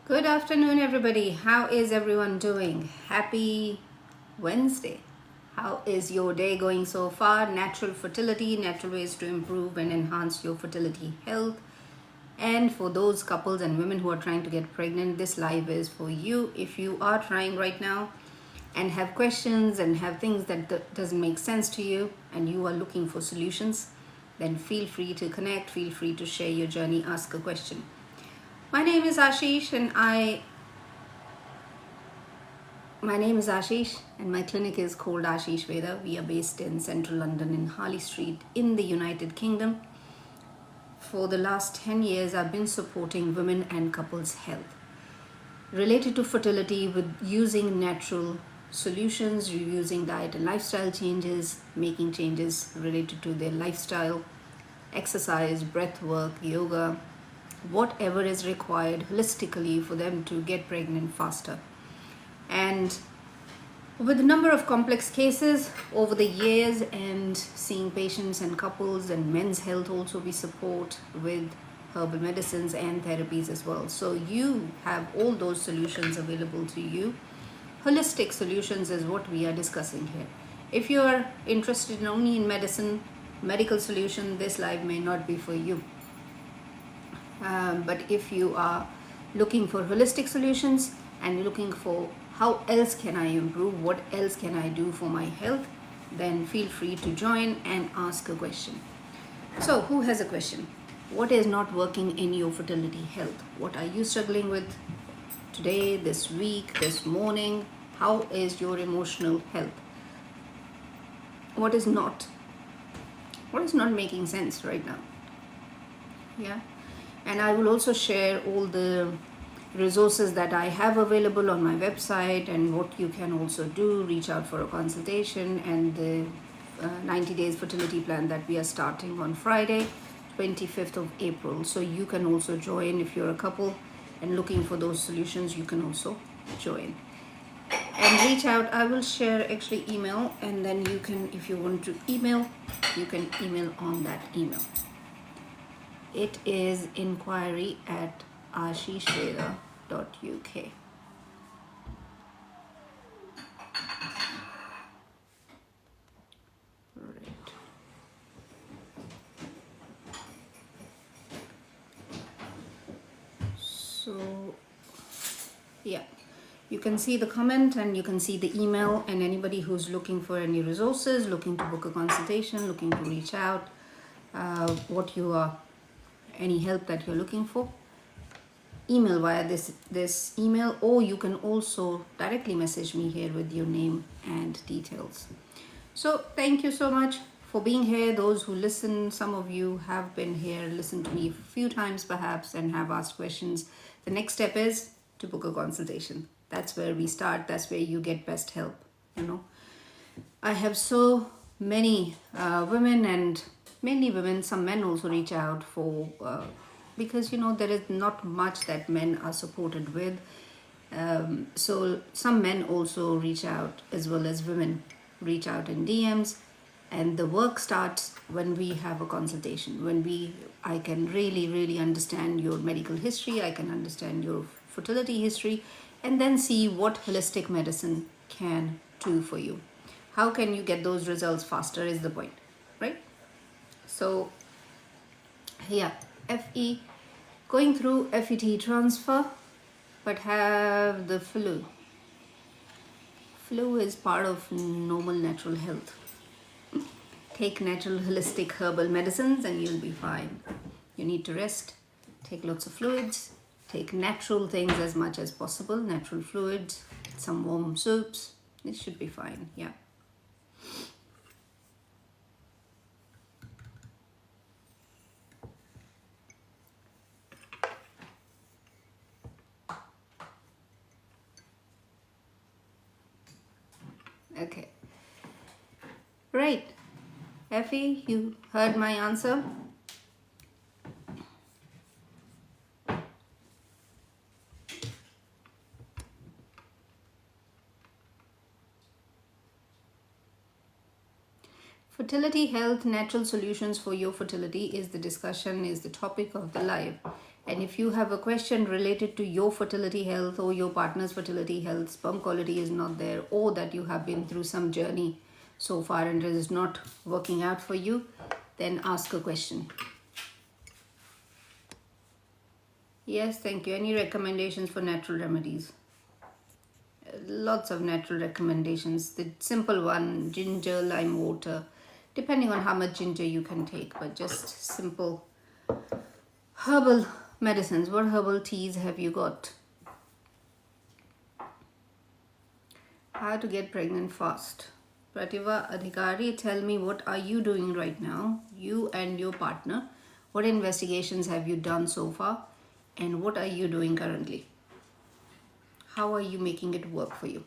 Good afternoon, everybody. How is everyone doing? Happy Wednesday. How is your day going so far? Natural fertility, natural ways to improve and enhance your fertility health. And for those couples and women who are trying to get pregnant, this live is for you. If you are trying right now and have questions and have things that doesn't make sense to you and you are looking for solutions, then feel free to connect, feel free to share your journey, ask a question. My name is Ashish and My name is Ashish and my clinic is called Ashish Veda. We are based in central London in Harley Street in the United Kingdom. For the last 10 years, I've been supporting women and couples' health related to fertility with using natural solutions, using diet and lifestyle changes, making changes related to their lifestyle, exercise, breath work, yoga, whatever is required holistically for them to get pregnant faster. And with a number of complex cases over the years and seeing patients and couples and men's health also, we support with herbal medicines and therapies as well. So you have all those solutions available to you. Holistic solutions is what we are discussing here. If you are interested only in medicine, medical solution, this live may not be for you. But if you are looking for holistic solutions and looking for how else can I improve, what else can I do for my health, then feel free to join and ask a question. So, who has a question? What is not working in your fertility health? What are you struggling with today, this week, this morning? How is your emotional health? What is not making sense right now? Yeah. And I will also share all the resources that I have available on my website and what you can also do. Reach out for a consultation and the 90 days fertility plan that we are starting on Friday, 25th of April. So you can also join if you're a couple and looking for those solutions. You can also join and reach out. I will share actually email, and then you can, if you want to email, you can email on that email. It is inquiry@ashishveda.uk. Right. So, yeah, you can see the comment and you can see the email, and anybody who's looking for any resources, looking to book a consultation, looking to reach out, any help that you're looking for, email via this email, or you can also directly message me here with your name and details. So thank you so much for being here. Those who listen, some of you have been here, listened to me a few times perhaps, and have asked questions. The next step is to book a consultation. That's where we start. That's where you get best help. I have so many women, and mainly women, some men also reach out for because there is not much that men are supported with. So some men also reach out, as well as women reach out in DMs, and the work starts when we have a consultation, when I can really understand your medical history, I can understand your fertility history, and then see what holistic medicine can do for you. How can you get those results faster is the point, right? So yeah, FE, going through FET transfer, but have the flu. Flu is part of normal natural health. Take natural holistic herbal medicines and you'll be fine. You need to rest, take lots of fluids, take natural things as much as possible, natural fluids, some warm soups. It should be fine, yeah. Okay. Right. Effie, you heard my answer? Fertility, health, natural solutions for your fertility is the discussion, is the topic of the live. And if you have a question related to your fertility health or your partner's fertility health, sperm quality is not there, or that you have been through some journey so far and it is not working out for you, then ask a question. Yes, thank you. Any recommendations for natural remedies? Lots of natural recommendations. The simple one, ginger, lime water, depending on how much ginger you can take, but just simple herbal medicines. What herbal teas have you got? How to get pregnant fast. Pratibha Adhikari, tell me, what are you doing right now, you and your partner? What investigations have you done so far? And what are you doing currently? How are you making it work for you?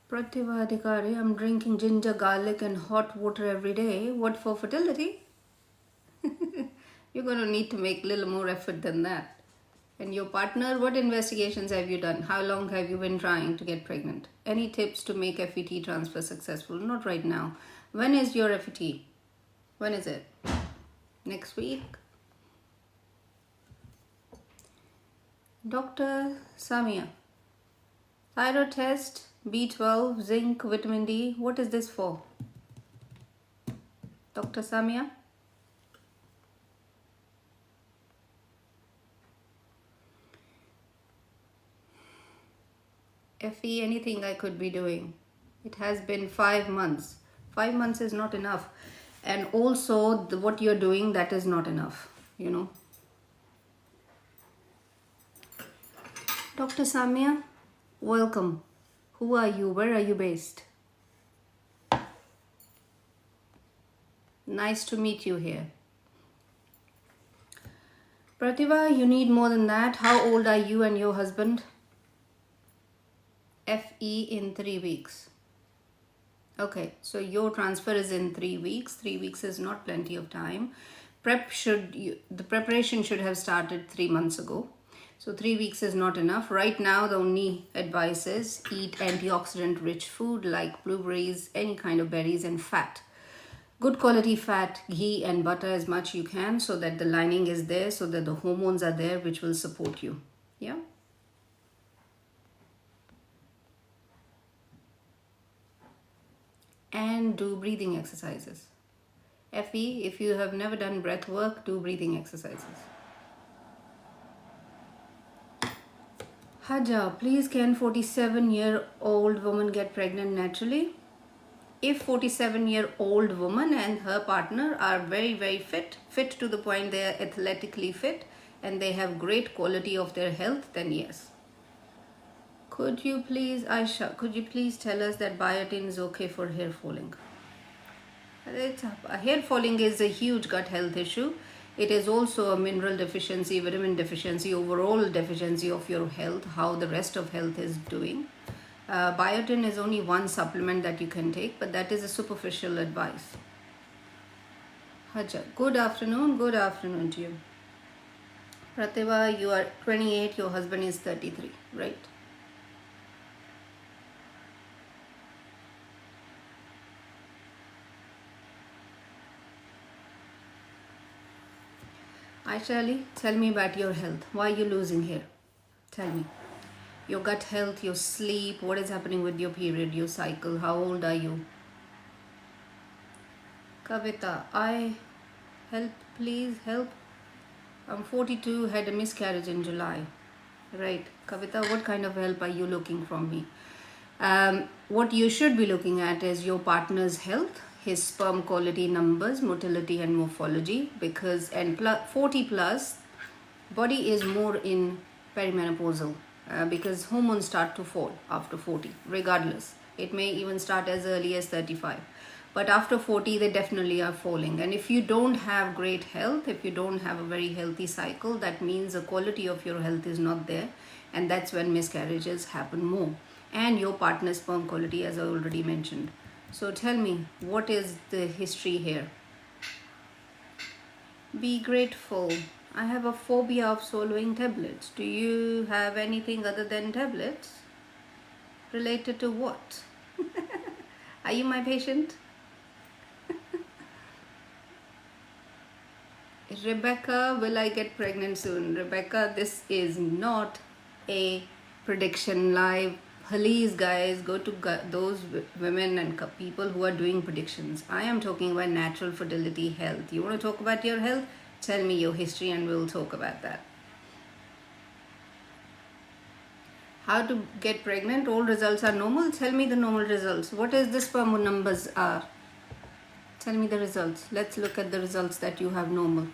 Pratibha Adhikari, I'm drinking ginger, garlic and hot water every day. What for fertility? You're going to need to make a little more effort than that. And your partner, what investigations have you done? How long have you been trying to get pregnant? Any tips to make FET transfer successful? Not right now. When is your FET? When is it? Next week? Dr. Samia, thyroid test, B12, zinc, vitamin D. What is this for? Dr. Samia? FE, anything I could be doing. It has been 5 months. 5 months is not enough. And also what you're doing, that is not enough, you know. Dr. Samia, welcome. Who are you? Where are you based? Nice to meet you here. Pratibha, you need more than that. How old are you and your husband? FE in 3 weeks. Okay, so your transfer is in 3 weeks. 3 weeks is not plenty of time. The preparation should have started 3 months ago. So 3 weeks is not enough. Right now, the only advice is eat antioxidant rich food like blueberries, any kind of berries and fat. Good quality fat, ghee and butter as much you can, so that the lining is there, so that the hormones are there which will support you. Yeah. And do breathing exercises. FE, if you have never done breath work, do breathing exercises. Haja, please, can 47-year-old woman get pregnant naturally? If 47-year-old woman and her partner are very, very fit to the point they are athletically fit and they have great quality of their health, then yes. Could you please, Aisha, could you please tell us that biotin is okay for hair falling? Hair falling is a huge gut health issue. It is also a mineral deficiency, vitamin deficiency, overall deficiency of your health, how the rest of health is doing. Biotin is only one supplement that you can take, but that is a superficial advice. Haja, good afternoon to you. Pratibha, you are 28, your husband is 33, right? Aisha Ali, tell me about your health. Why are you losing hair? Tell me. Your gut health, your sleep, what is happening with your period, your cycle, how old are you? Kavita, please help. I'm 42, had a miscarriage in July. Right. Kavita, what kind of help are you looking from me? What you should be looking at is your partner's health, his sperm quality numbers, motility and morphology, because 40 plus, body is more in perimenopausal because hormones start to fall after 40, regardless. It may even start as early as 35. but after 40 they definitely are falling. And if you don't have great health, if you don't have a very healthy cycle, that means the quality of your health is not there, and that's when miscarriages happen more, and your partner's sperm quality, as I already mentioned. So tell me, what is the history here? Be grateful. I have a phobia of swallowing tablets. Do you have anything other than tablets? Related to what? Are you my patient? Rebecca, will I get pregnant soon? Rebecca, this is not a prediction live. Please, guys, go to those women and people who are doing predictions. I am talking about natural fertility health. You want to talk about your health? Tell me your history and we'll talk about that. How to get pregnant? All results are normal. Tell me the normal results. What is the sperm numbers are? Tell me the results. Let's look at the results that you have normal.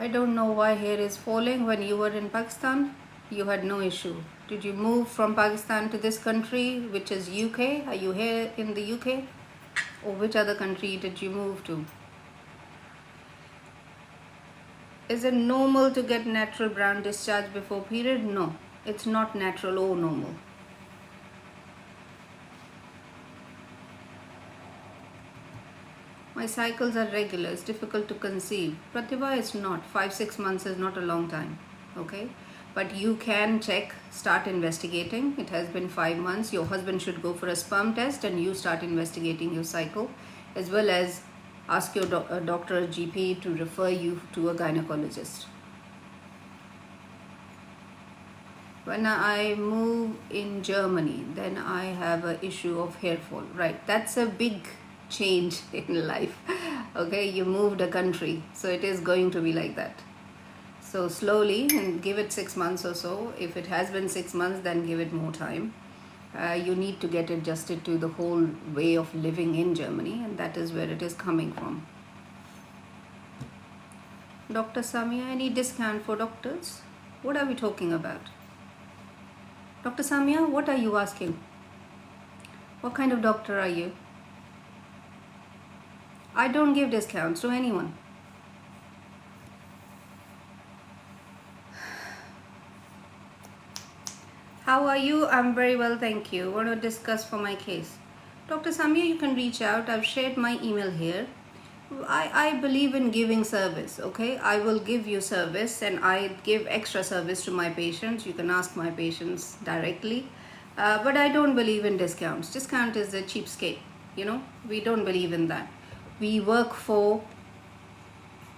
I don't know why hair is falling. When you were in Pakistan, you had no issue. Did you move from Pakistan to this country, which is UK? Are you here in the UK? Or which other country did you move to? Is it normal to get natural brown discharge before period? No, it's not natural or normal. My cycles are regular. It's difficult to conceive. Pratibha, it's not. 5-6 months is not a long time. Okay? But you can check, start investigating. It has been 5 months. Your husband should go for a sperm test and you start investigating your cycle, as well as ask your doctor or GP to refer you to a gynecologist. When I move in Germany, then I have an issue of hair fall. Right, that's a big change in life. Okay, you moved a country, so it is going to be like that. So slowly, and give it 6 months or so. If it has been 6 months, then give it more time. You need to get adjusted to the whole way of living in Germany, and that is where it is coming from. Dr. Samia, any discount for doctors? What are we talking about? Dr. Samia, what are you asking? What kind of doctor are you? I don't give discounts to anyone. How are you? I'm very well, thank you. Want to discuss for my case? Dr. Samia, you can reach out. I've shared my email here. I believe in giving service, okay? I will give you service and I give extra service to my patients. You can ask my patients directly. But I don't believe in discounts. Discount is a cheapskate, you know? We don't believe in that. We work for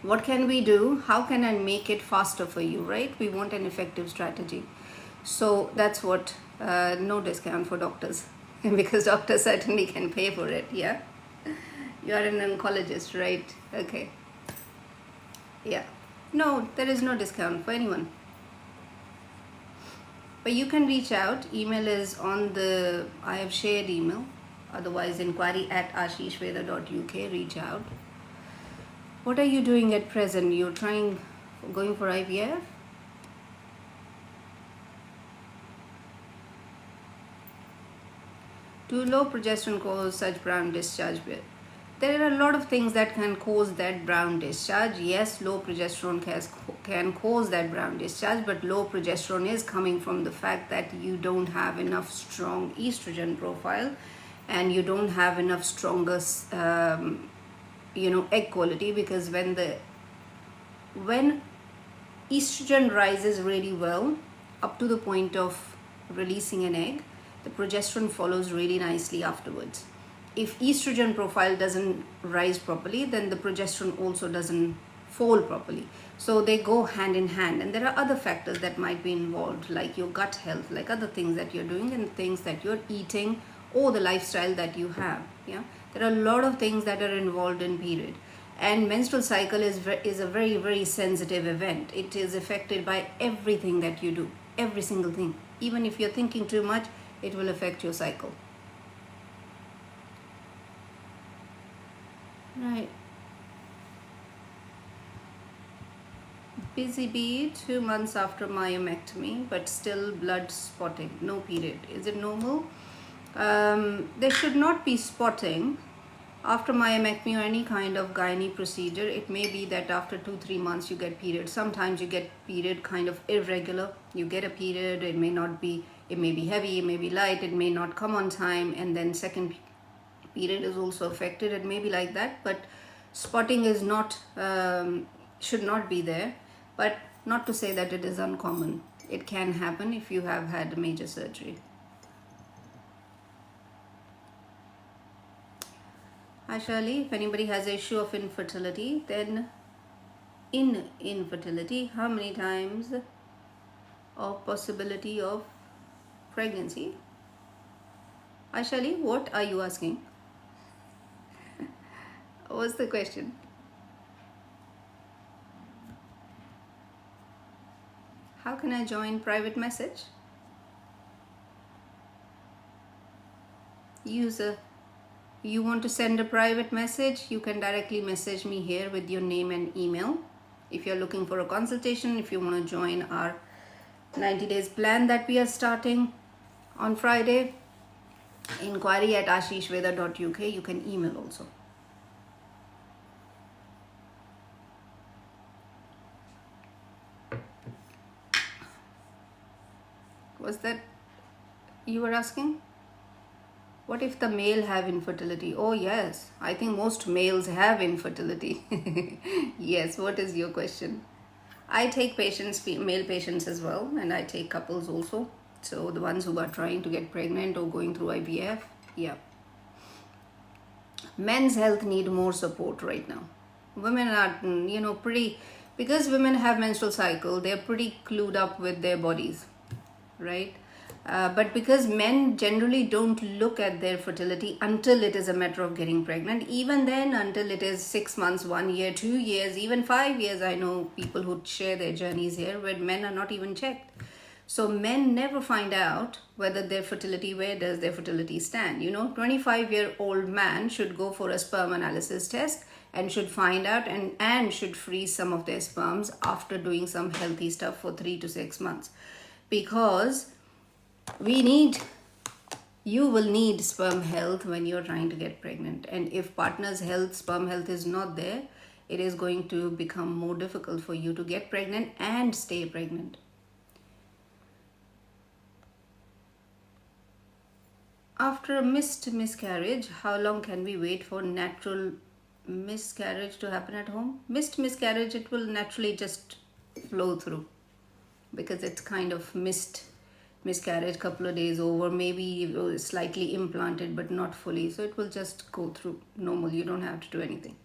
what can we do? How can I make it faster for you, right? We want an effective strategy. So that's what, no discount for doctors. Because doctors certainly can pay for it, yeah? You are an oncologist, right? Okay. Yeah. No, there is no discount for anyone. But you can reach out. Email is on the, I have shared email. Otherwise, inquiry@ashishveda.uk. Reach out. What are you doing at present? You're going for IVF? Do low progesterone cause such brown discharge? There are a lot of things that can cause that brown discharge. Yes, low progesterone can cause that brown discharge, but low progesterone is coming from the fact that you don't have enough strong estrogen profile and you don't have enough stronger egg quality, because when estrogen rises really well up to the point of releasing an egg, the progesterone follows really nicely afterwards. If estrogen profile doesn't rise properly, then the progesterone also doesn't fall properly. So they go hand in hand, and there are other factors that might be involved, like your gut health, like other things that you're doing and things that you're eating or the lifestyle that you have. Yeah, There are a lot of things that are involved in period. And menstrual cycle is a very, very sensitive event. It is affected by everything that you do, every single thing. Even if you're thinking too much, it will affect your cycle. Right. Busy bee, 2 months after myomectomy, but still blood spotting, no period. Is it normal? There should not be spotting after myomectomy or any kind of gynae procedure. It may be that after 2-3 months you get period. Sometimes you get period kind of irregular. You get a period, it may not be, it may be heavy, it may be light, it may not come on time, and then second period is also affected. It may be like that, but spotting is not, should not be there. But not to say that it is uncommon. It can happen if you have had a major surgery. Hi Shirley, if anybody has an issue of infertility, then in infertility, how many times of possibility of pregnancy? Hi Shirley, what are you asking? What's the question? How can I join private message? User, you want to send a private message? You can directly message me here with your name and email. If you're looking for a consultation, if you want to join our 90 days plan that we are starting on Friday, inquiry@ashishveda.uk. You can email also. Was that you were asking? What if the male have infertility? Oh yes, I think most males have infertility. Yes, what is your question? I take patients, male patients as well, and I take couples also. So the ones who are trying to get pregnant or going through IVF, yeah. Men's health need more support right now. Women are, pretty, because women have menstrual cycle, they're pretty clued up with their bodies, right? But because men generally don't look at their fertility until it is a matter of getting pregnant, even then until it is 6 months, 1 year, 2 years, even 5 years. I know people who share their journeys here where men are not even checked. So men never find out whether their fertility, where does their fertility stand. 25-year-old man should go for a sperm analysis test and should find out and should freeze some of their sperms after doing some healthy stuff for 3 to 6 months. Because you will need sperm health when you're trying to get pregnant. And if partner's health, sperm health is not there, it is going to become more difficult for you to get pregnant and stay pregnant. After a miscarriage, how long can we wait for natural miscarriage to happen at home? Miscarriage, it will naturally just flow through because it's kind of miscarriage, couple of days over, maybe slightly implanted but not fully, so it will just go through normal. You don't have to do anything.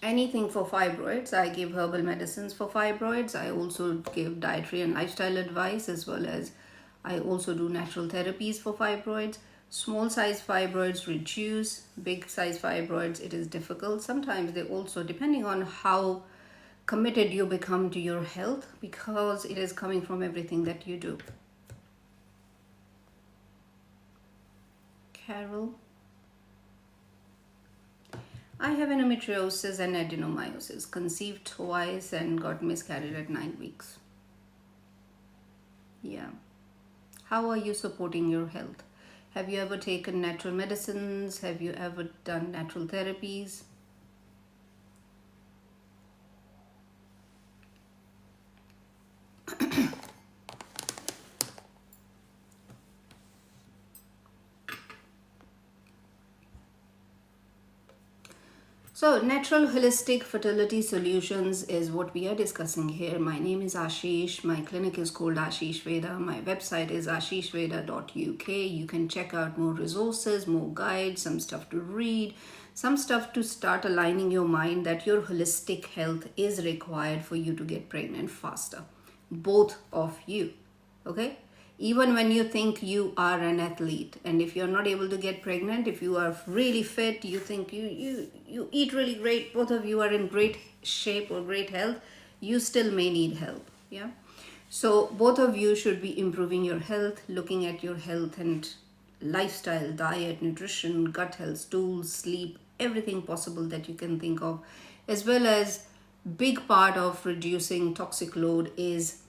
Anything for fibroids, I give herbal medicines for fibroids. I also give dietary and lifestyle advice, as well as I also do natural therapies for fibroids. Small size fibroids reduce, big size fibroids, it is difficult. Sometimes they also, depending on how committed you become to your health, because it is coming from everything that you do. Carol, I have endometriosis and adenomyosis, conceived twice and got miscarried at 9 weeks. Yeah. How are you supporting your health? Have you ever taken natural medicines? Have you ever done natural therapies? So, natural holistic fertility solutions is what we are discussing here. My name is Ashish. My clinic is called Ashish Veda. My website is ashishveda.uk. You can check out more resources, more guides, some stuff to read, some stuff to start aligning your mind that your holistic health is required for you to get pregnant faster. Both of you. Okay? Even when you think you are an athlete, and if you're not able to get pregnant, if you are really fit, you think you eat really great, both of you are in great shape or great health, you still may need help. Yeah. So both of you should be improving your health, looking at your health and lifestyle, diet, nutrition, gut health, stools, sleep, everything possible that you can think of, as well as big part of reducing toxic load is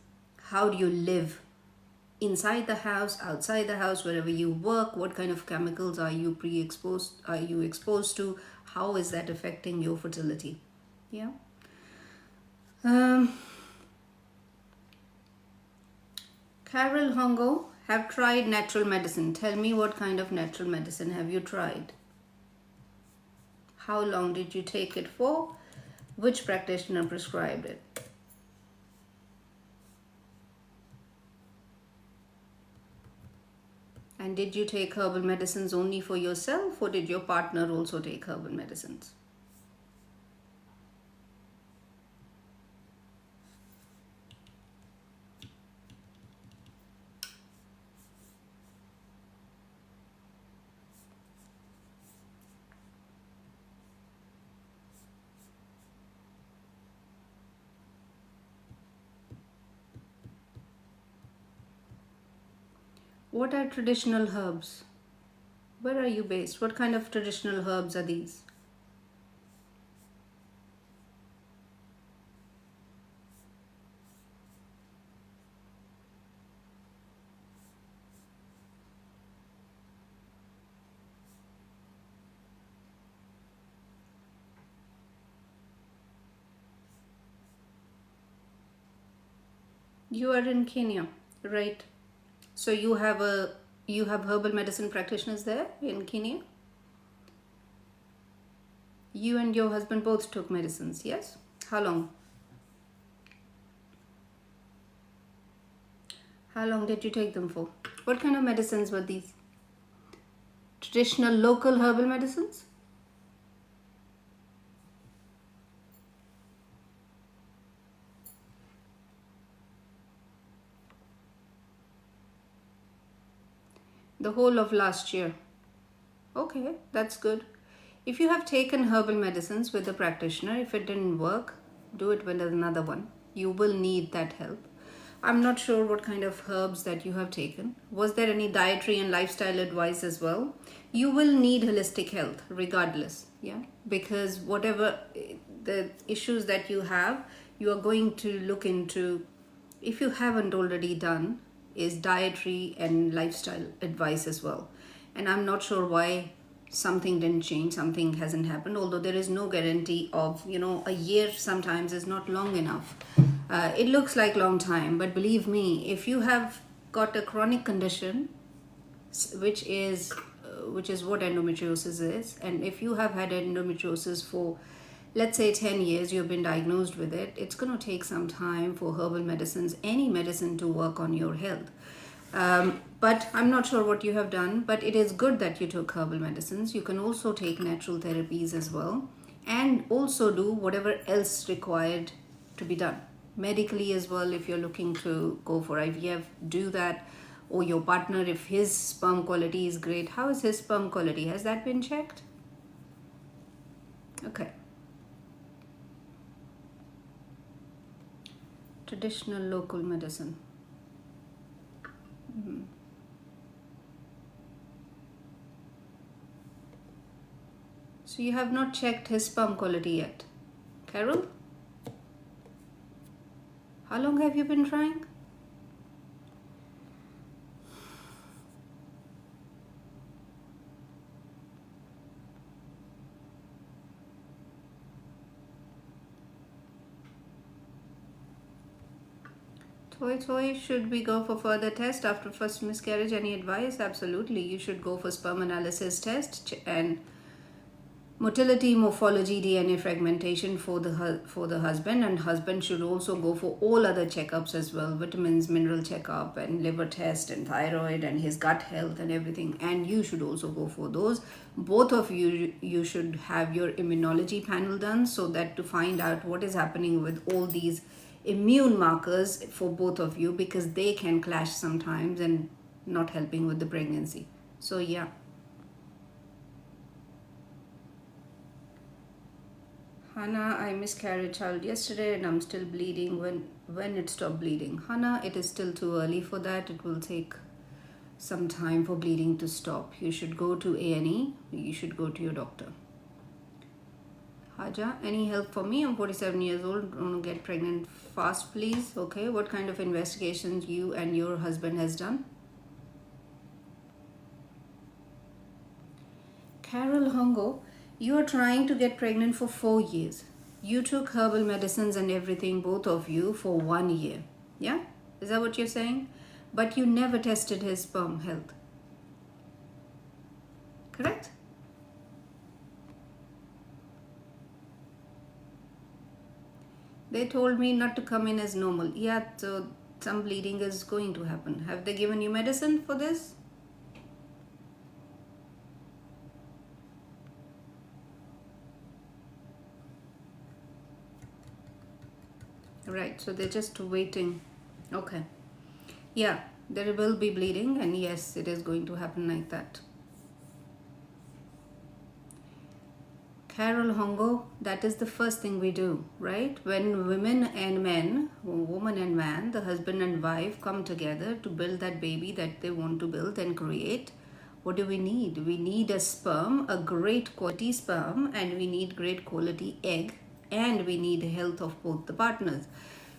how do you live inside the house, outside the house, wherever you work, what kind of chemicals are you exposed to, how is that affecting your fertility. Yeah. Carol Hongo, have tried natural medicine. Tell me, what kind of natural medicine have you tried? How long did you take it for? Which practitioner prescribed it? And did you take herbal medicines only for yourself, or did your partner also take herbal medicines? What are traditional herbs? Where are you based? What kind of traditional herbs are these? You are in Kenya, right? So you have herbal medicine practitioners there in Kenya? You and your husband both took medicines, yes? How long? How long did you take them for? What kind of medicines were these? Traditional local herbal medicines? The whole of last year. Okay, that's good. If you have taken herbal medicines with a practitioner, if it didn't work, do it with another one. You will need that help. I'm not sure what kind of herbs that you have taken. Was there any dietary and lifestyle advice as well? You will need holistic health regardless, yeah? Because whatever the issues that you have, you are going to look into, if you haven't already done, is dietary and lifestyle advice as well. And I'm not sure why something didn't change, something hasn't happened, although there is no guarantee of, a year sometimes is not long enough. It looks like long time, but believe me, if you have got a chronic condition, which is what endometriosis is, and if you have had endometriosis for, let's say, 10 years, you've been diagnosed with it, it's going to take some time for herbal medicines, any medicine, to work on your health. But I'm not sure what you have done, but it is good that you took herbal medicines. You can also take natural therapies as well, and also do whatever else required to be done medically as well. If you're looking to go for IVF, do that. Or your partner, if his sperm quality is great, how is his sperm quality? Has that been checked? Okay. Traditional local medicine. So you have not checked his sperm quality yet. Carol? How long have you been trying? Toy, should we go for further test after first miscarriage? Any advice? Absolutely. You should go for sperm analysis test and motility, morphology, DNA fragmentation for the husband, and husband should also go for all other checkups as well, vitamins, mineral checkup, and liver test, and thyroid, and his gut health, and everything. And you should also go for those. Both of you should have your immunology panel done, so that to find out what is happening with all these immune markers for both of you, because they can clash sometimes and not helping with the pregnancy. So yeah. Hannah, I miscarried child yesterday and I'm still bleeding. When it stopped bleeding? Hannah, it is still too early for that. It will take some time for bleeding to stop. You should go to A&E. You should go to your doctor. Haja, any help for me? I'm 47 years old. I want to get pregnant fast, please. Okay, what kind of investigations you and your husband has done? Carol Hongo, you are trying to get pregnant for 4 years. You took herbal medicines and everything, both of you, for 1 year. Yeah? Is that what you're saying? But you never tested his sperm health. Correct? They told me not to come in as normal. Yeah, so some bleeding is going to happen. Have they given you medicine for this? Right, so they're just waiting. Okay. Yeah, there will be bleeding, and yes, it is going to happen like that. Carol Hongo, that is the first thing we do, right? When women and men, woman and man, the husband and wife come together to build that baby that they want to build and create, what do we need? We need a sperm, a great quality sperm, and we need great quality egg, and we need health of both the partners.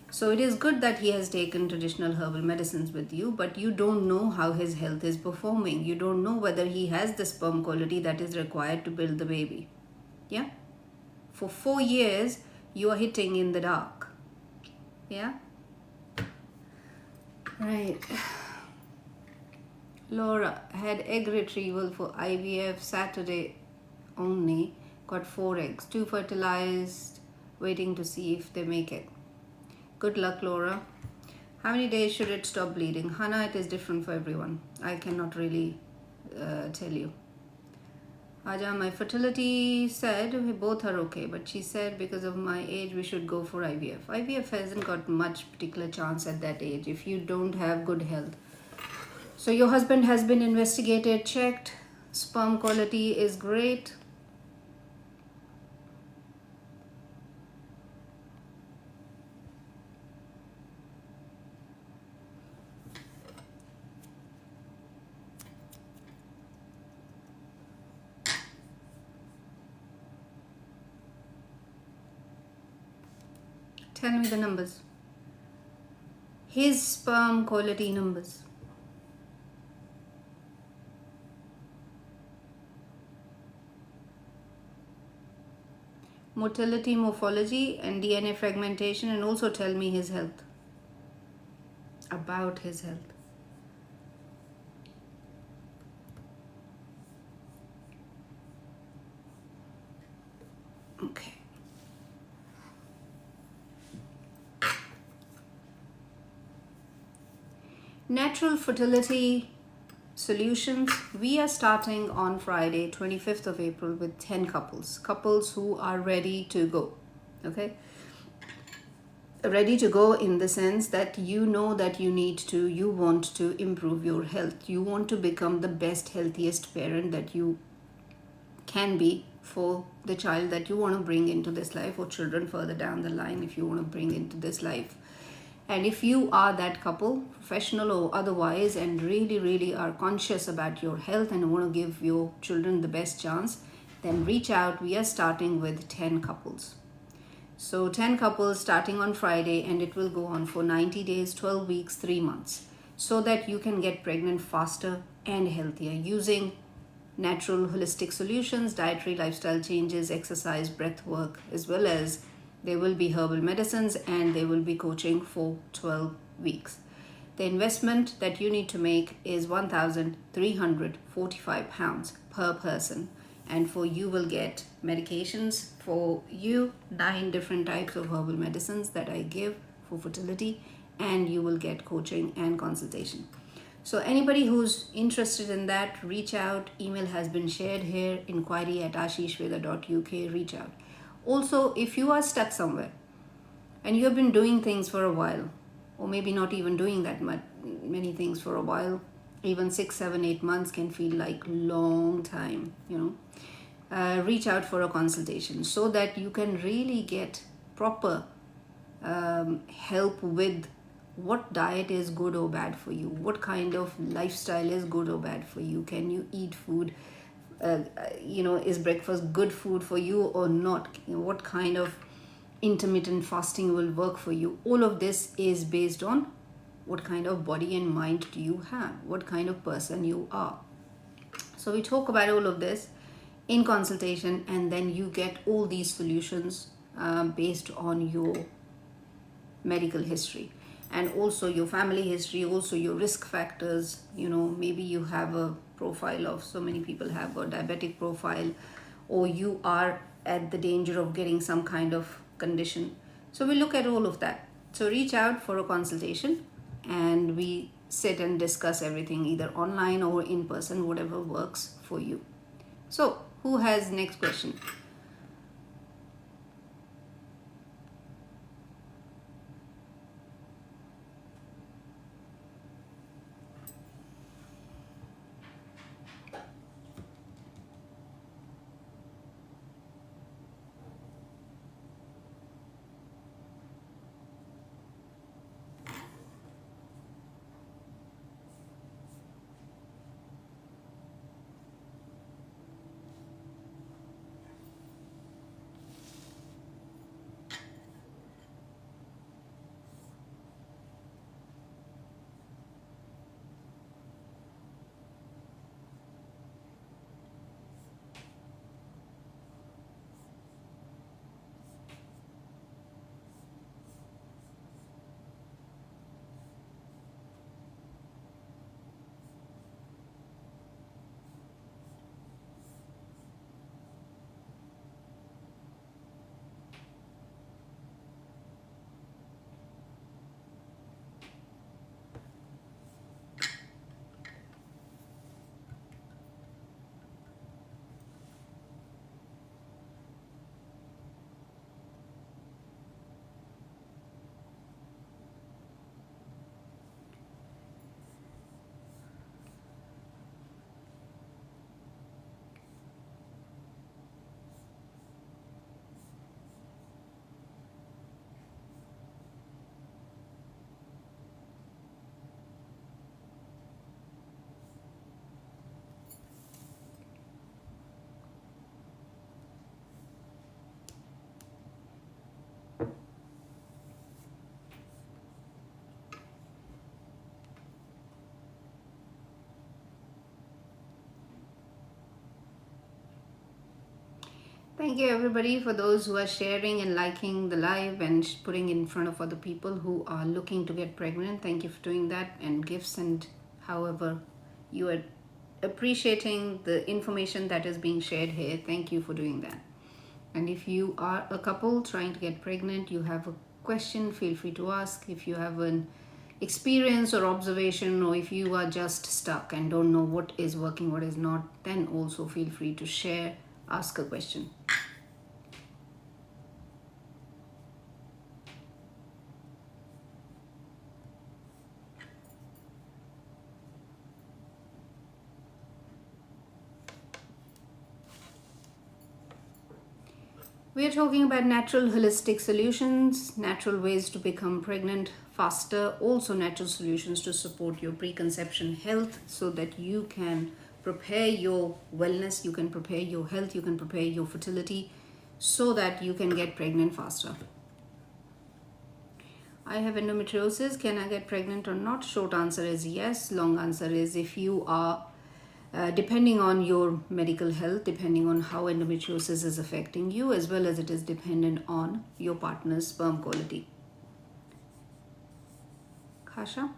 So it is good that he has taken traditional herbal medicines with you, but you don't know how his health is performing. You don't know whether he has the sperm quality that is required to build the baby. Yeah? For 4 years, you are hitting in the dark. Yeah? Right. Laura had egg retrieval for IVF Saturday only. Got 4 eggs. 2 fertilized. Waiting to see if they make it. Good luck, Laura. How many days should it stop bleeding? Hannah, it is different for everyone. I cannot really tell you. Aja, my fertility said we both are okay, but she said because of my age we should go for IVF. IVF hasn't got much particular chance at that age if you don't have good health. So your husband has been investigated, checked, sperm quality is great. Tell me the numbers. His sperm quality numbers. Motility, morphology, and DNA fragmentation, and also tell me his health. About his health. Okay. Natural fertility solutions. We are starting on Friday, 25th of April with 10 couples who are ready to go. Okay. Ready to go in the sense that you know that you want to improve your health. You want to become the best, healthiest parent that you can be for the child that you want to bring into this life, or children further down the line if you want to bring into this life. And if you are that couple, professional or otherwise, and really are conscious about your health and want to give your children the best chance, then reach out. We are starting with 10 couples. So 10 couples starting on Friday, and it will go on for 90 days, 12 weeks, 3 months, so that you can get pregnant faster and healthier using natural holistic solutions, dietary lifestyle changes, exercise, breath work, as well as there will be herbal medicines, and there will be coaching for 12 weeks. The investment that you need to make is £1,345 per person. And for you will get medications for you, 9 different types of herbal medicines that I give for fertility, and you will get coaching and consultation. So anybody who's interested in that, reach out. Email has been shared here, inquiry@ashishveda.uk. Reach out. Also, if you are stuck somewhere and you have been doing things for a while, or maybe not even doing that many things for a while, even 6, 7, 8 months can feel like long time, reach out for a consultation so that you can really get proper help with what diet is good or bad for you, what kind of lifestyle is good or bad for you, can you eat food, is breakfast good food for you or not, what kind of intermittent fasting will work for you. All of this is based on what kind of body and mind do you have, what kind of person you are. So we talk about all of this in consultation, and then you get all these solutions based on your medical history and also your family history, also your risk factors. Maybe you have a profile of, so many people have a diabetic profile, or you are at the danger of getting some kind of condition. So we look at all of that. So reach out for a consultation and we sit and discuss everything, either online or in person, whatever works for you. So who has next question? Thank you everybody for those who are sharing and liking the live and putting in front of other people who are looking to get pregnant. Thank you for doing that, and gifts and however you are appreciating the information that is being shared here. Thank you for doing that. And if you are a couple trying to get pregnant, you have a question, feel free to ask. If you have an experience or observation, or if you are just stuck and don't know what is working, what is not, then also feel free to share, ask a question. We are talking about natural holistic solutions, natural ways to become pregnant faster, also natural solutions to support your preconception health so that you can prepare your wellness, you can prepare your health, you can prepare your fertility so that you can get pregnant faster. I have endometriosis, can I get pregnant or not? Short answer is yes. Long answer is, if you are depending on your medical health, depending on how endometriosis is affecting you, as well as it is dependent on your partner's sperm quality. Kasha?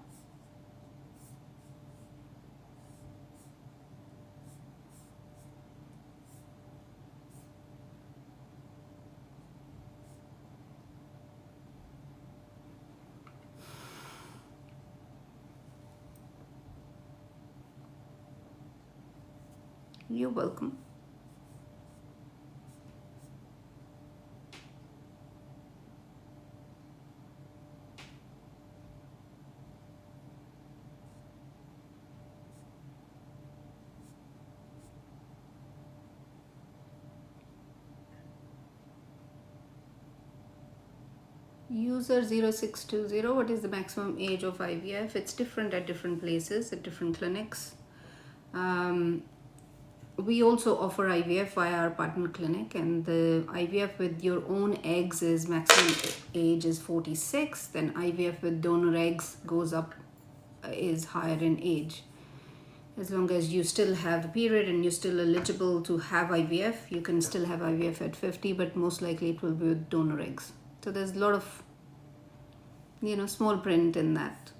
You're welcome. User 0620, what is the maximum age of IVF? It's different at different places, at different clinics. Um, we also offer IVF via our partner clinic, and the IVF with your own eggs is maximum age is 46. Then IVF with donor eggs goes up, is higher in age. As long as you still have the period and you're still eligible to have IVF, you can still have IVF at 50, but most likely it will be with donor eggs. So there's a lot of, small print in that.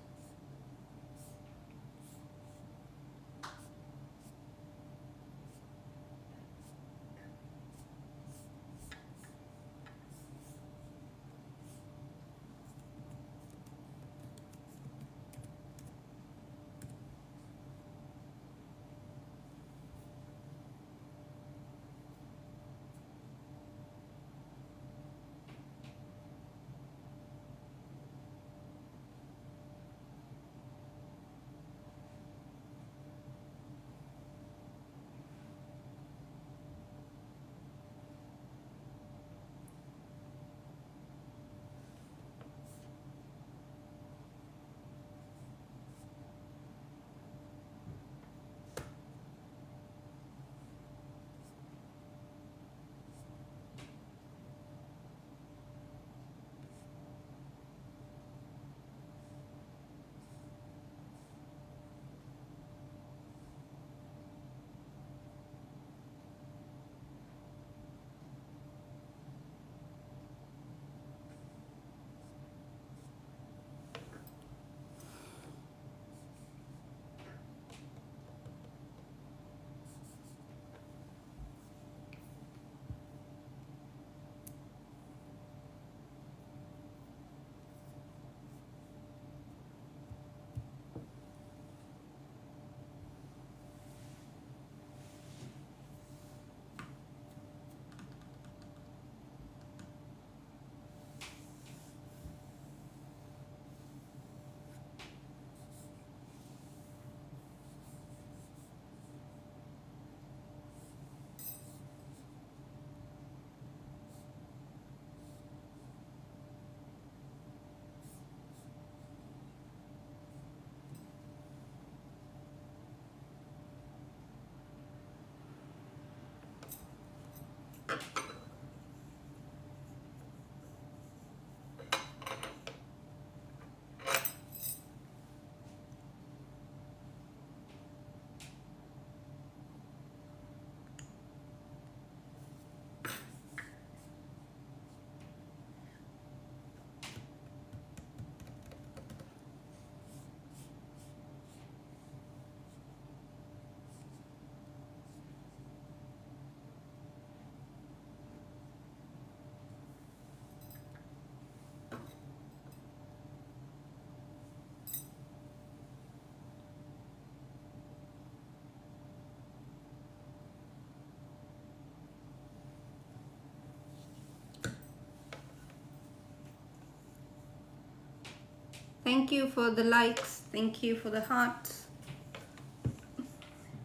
Thank you for the likes. Thank you for the hearts.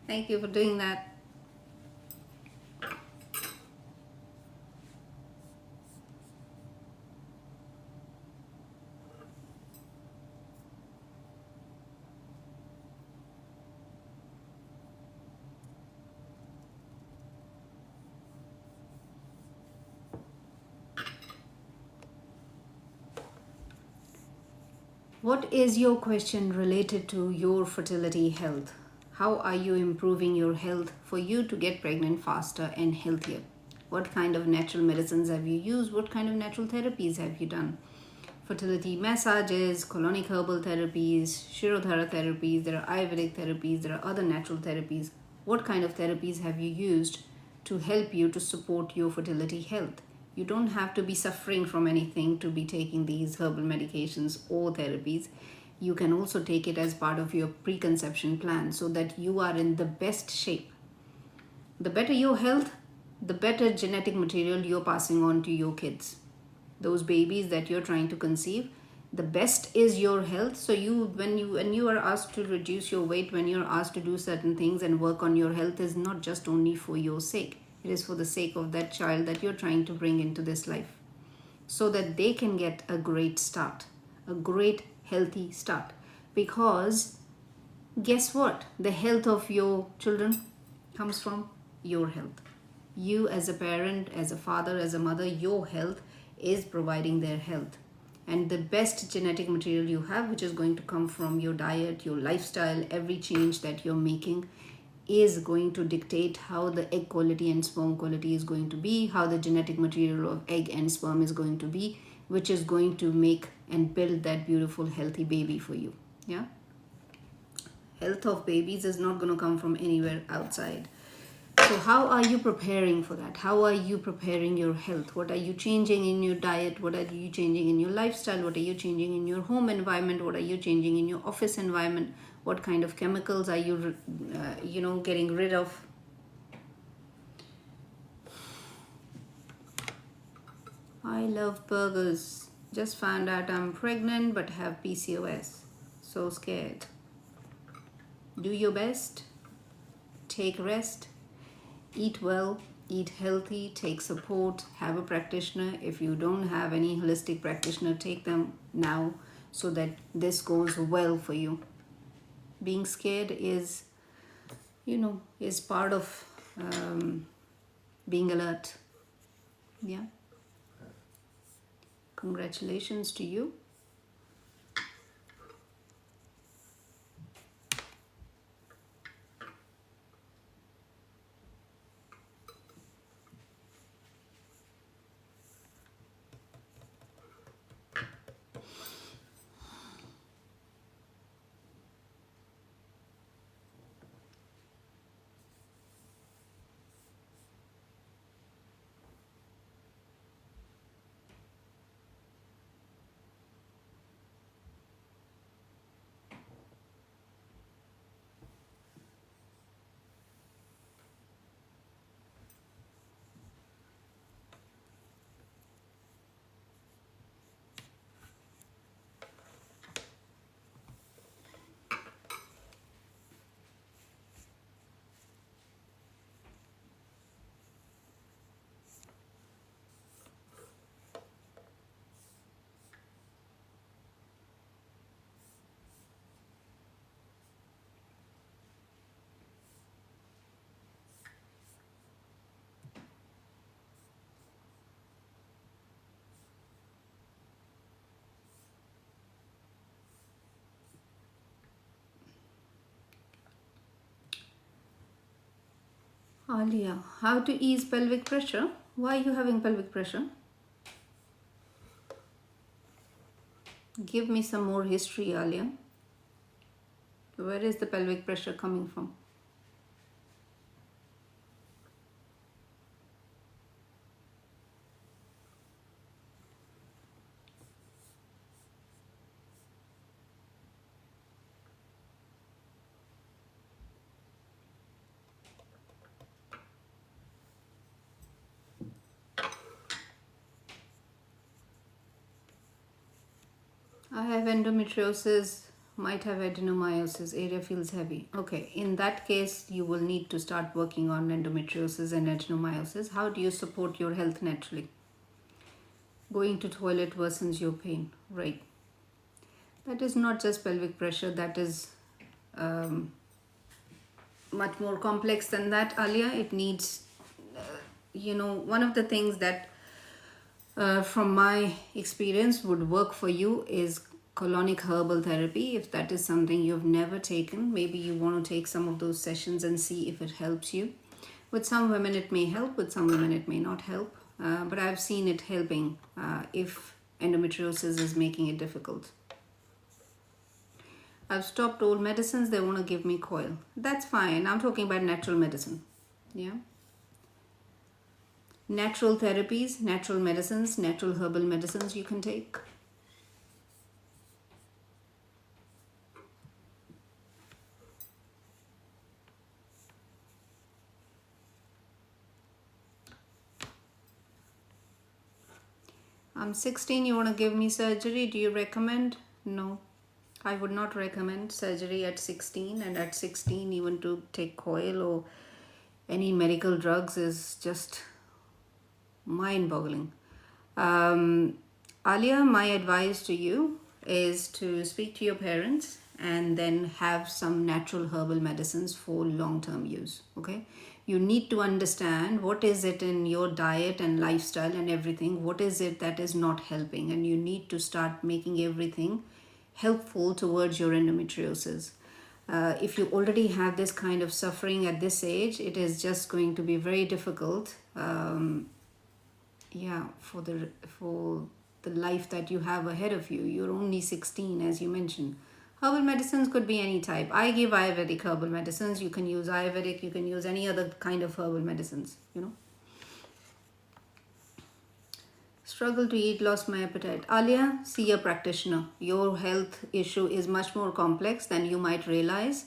Thank you for doing that. What is your question related to your fertility health? How are you improving your health for you to get pregnant faster and healthier? What kind of natural medicines have you used? What kind of natural therapies have you done? Fertility massages, colonic herbal therapies, Shirodhara therapies, there are Ayurvedic therapies, there are other natural therapies. What kind of therapies have you used to help you to support your fertility health? You don't have to be suffering from anything to be taking these herbal medications or therapies. You can also take it as part of your preconception plan so that you are in the best shape. The better your health, the better genetic material you're passing on to your kids. Those babies that you're trying to conceive, the best is your health. So when you are asked to reduce your weight, when you're asked to do certain things and work on your health, is not just only for your sake. It is for the sake of that child that you're trying to bring into this life. so that they can get a great start, a great healthy start. Because guess what? The health of your children comes from your health. You, as a parent, as a father, as a mother, your health is providing their health. And the best genetic material you have, which is going to come from your diet, your lifestyle, every change that you're making, is going to dictate how the egg quality and sperm quality is going to be, how the genetic material of egg and sperm is going to be, which is going to make and build that beautiful, healthy baby for you. Yeah. Health of babies is not going to come from anywhere outside. So how are you preparing for that? How are you preparing your health? What are you changing in your diet? What are you changing in your lifestyle? What are you changing in your home environment? What are you changing in your office environment? What kind of chemicals are you getting rid of? I love burgers. Just found out I'm pregnant but have PCOS. So scared. Do your best. Take rest. Eat well, eat healthy, take support, have a practitioner. If you don't have any holistic practitioner, take them now so that this goes well for you. Being scared is part of being alert. Yeah. Congratulations to you. Alia, how to ease pelvic pressure? Why are you having pelvic pressure? Give me some more history, Alia. Where is the pelvic pressure coming from? I have endometriosis, might have adenomyosis, area feels heavy. Okay, in that case, you will need to start working on endometriosis and adenomyosis. How do you support your health naturally? Going to toilet worsens your pain, right? That is not just pelvic pressure, that is much more complex than that, Alia. It needs, one of the things that from my experience would work for you is colonic herbal therapy. If that is something you've never taken, maybe you want to take some of those sessions and see if it helps you. With some women it may help, with some women it may not help, but I've seen it helping if endometriosis is making it difficult. I've stopped old medicines, they want to give me coil. That's fine, I'm talking about natural medicine. Yeah. Natural therapies, natural medicines, natural herbal medicines you can take. I'm 16, you want to give me surgery? Do you recommend? No, I would not recommend surgery at 16, and at 16 even to take coil or any medical drugs is just mind-boggling. Um, Alia, my advice to you is to speak to your parents and then have some natural herbal medicines for long term use. Okay, you need to understand what is it in your diet and lifestyle and everything, what is it that is not helping, and you need to start making everything helpful towards your endometriosis. If you already have this kind of suffering at this age, it is just going to be very difficult, yeah, for the life that you have ahead of you. You're only 16, as you mentioned. Herbal medicines could be any type. I give Ayurvedic herbal medicines. You can use Ayurvedic, you can use any other kind of herbal medicines, you know. Struggle to eat, lost my appetite. Alia, see a practitioner. Your health issue is much more complex than you might realize.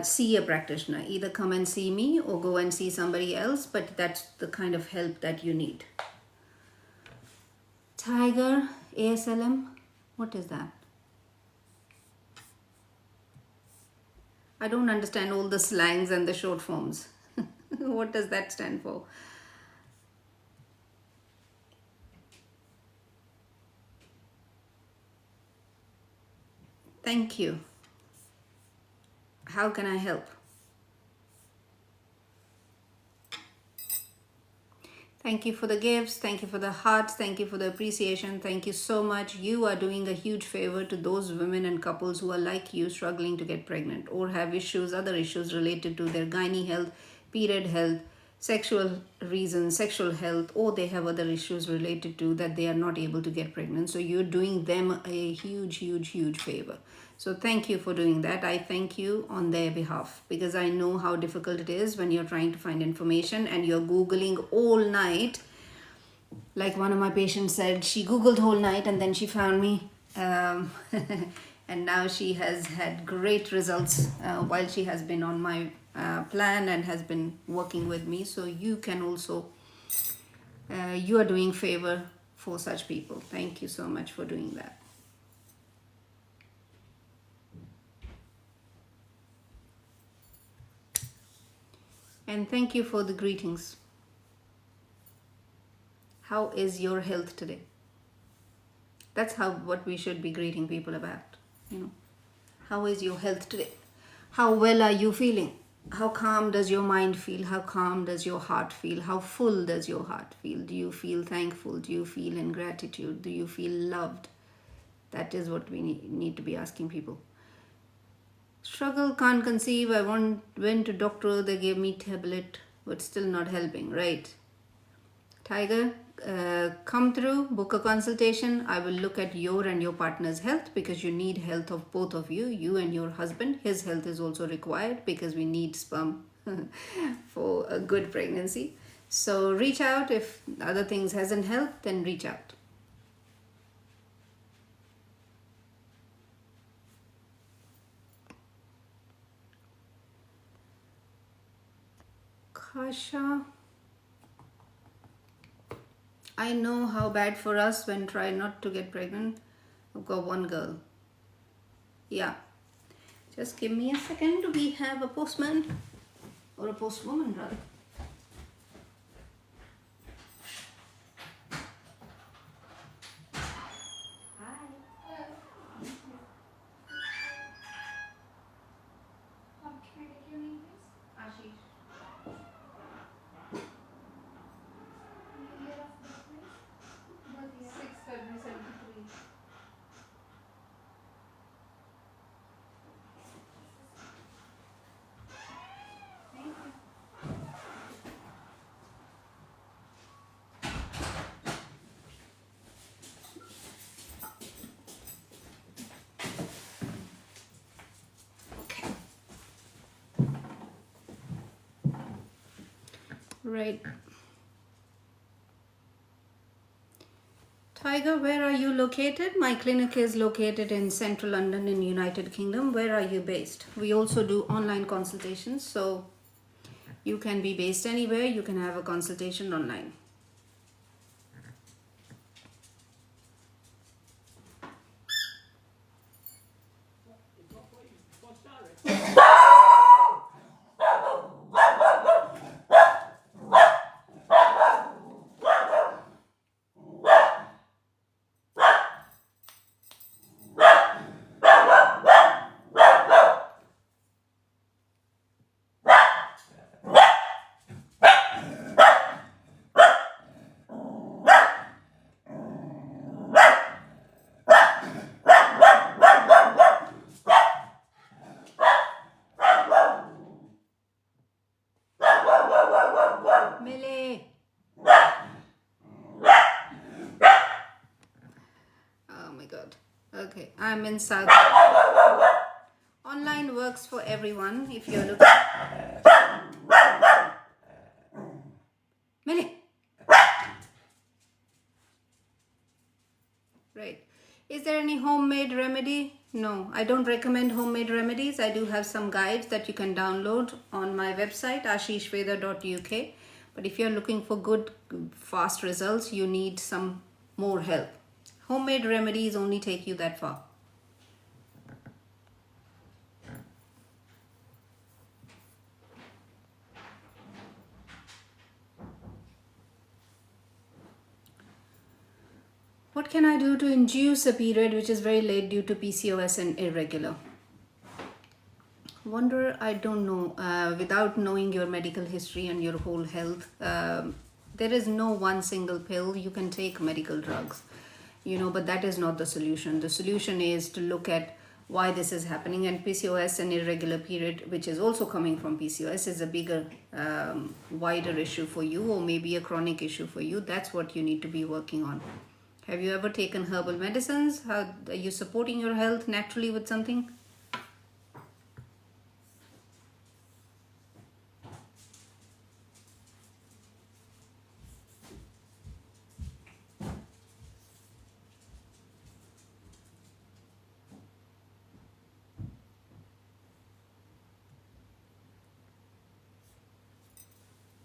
See a practitioner. Either come and see me or go and see somebody else, but that's the kind of help that you need. Tiger, ASLM, what is that? I don't understand all the slangs and the short forms. What does that stand for? Thank you. How can I help? Thank you for the gifts. Thank you for the hearts. Thank you for the appreciation. Thank you so much. You are doing a huge favor to those women and couples who are like you, struggling to get pregnant or have issues, other issues related to their gynae health, period health, sexual reasons, sexual health, or they have other issues related to that they are not able to get pregnant. So you're doing them a huge, huge, huge favor. So thank you for doing that. I thank you on their behalf, because I know how difficult it is when you're trying to find information and you're Googling all night. Like one of my patients said, she Googled whole night and then she found me. And now she has had great results while she has been on my plan and has been working with me. So you can also, you are doing favor for such people. Thank you so much for doing that. And thank you for the greetings. How is your health today? That's what we should be greeting people about, you know. How is your health today? How well are you feeling? How calm does your mind feel? How calm does your heart feel? How full does your heart feel? Do you feel thankful? Do you feel in gratitude? Do you feel loved? That is what we need to be asking people. Struggle, can't conceive. I went to doctor, they gave me tablet, but still not helping, right? Tiger, come through, book a consultation. I will look at your and your partner's health, because you need health of both of you, you and your husband. His health is also required because we need sperm for a good pregnancy. So reach out. If other things hasn't helped, then reach out. Kasha, I know how bad for us when try not to get pregnant. I've got one girl. Yeah. Just give me a second. We have a postman, or a postwoman rather. Hi. Can I get your name, please? Ashish. Year of birth, please? Birth year. 6 February 73. Thank you. Okay. Right. Tiger, where are you located? My clinic is located in central London in United Kingdom. Where are you based? We also do online consultations, so you can be based anywhere. You can have a consultation online. I'm in South. Online works for everyone if you're looking. Millie. Right. Is there any homemade remedy? No, I don't recommend homemade remedies. I do have some guides that you can download on my website, ashishveda.uk. But if you're looking for good, fast results, you need some more help. Homemade remedies only take you that far. What can I do to induce a period which is very late due to PCOS and irregular? Wonder, I don't know. Without knowing your medical history and your whole health, there is no one single pill. You can take medical drugs, but that is not the solution. The solution is to look at why this is happening, and PCOS and irregular period, which is also coming from PCOS, is a bigger, wider issue for you, or maybe a chronic issue for you. That's what you need to be working on. Have you ever taken herbal medicines? How are you supporting your health naturally with something?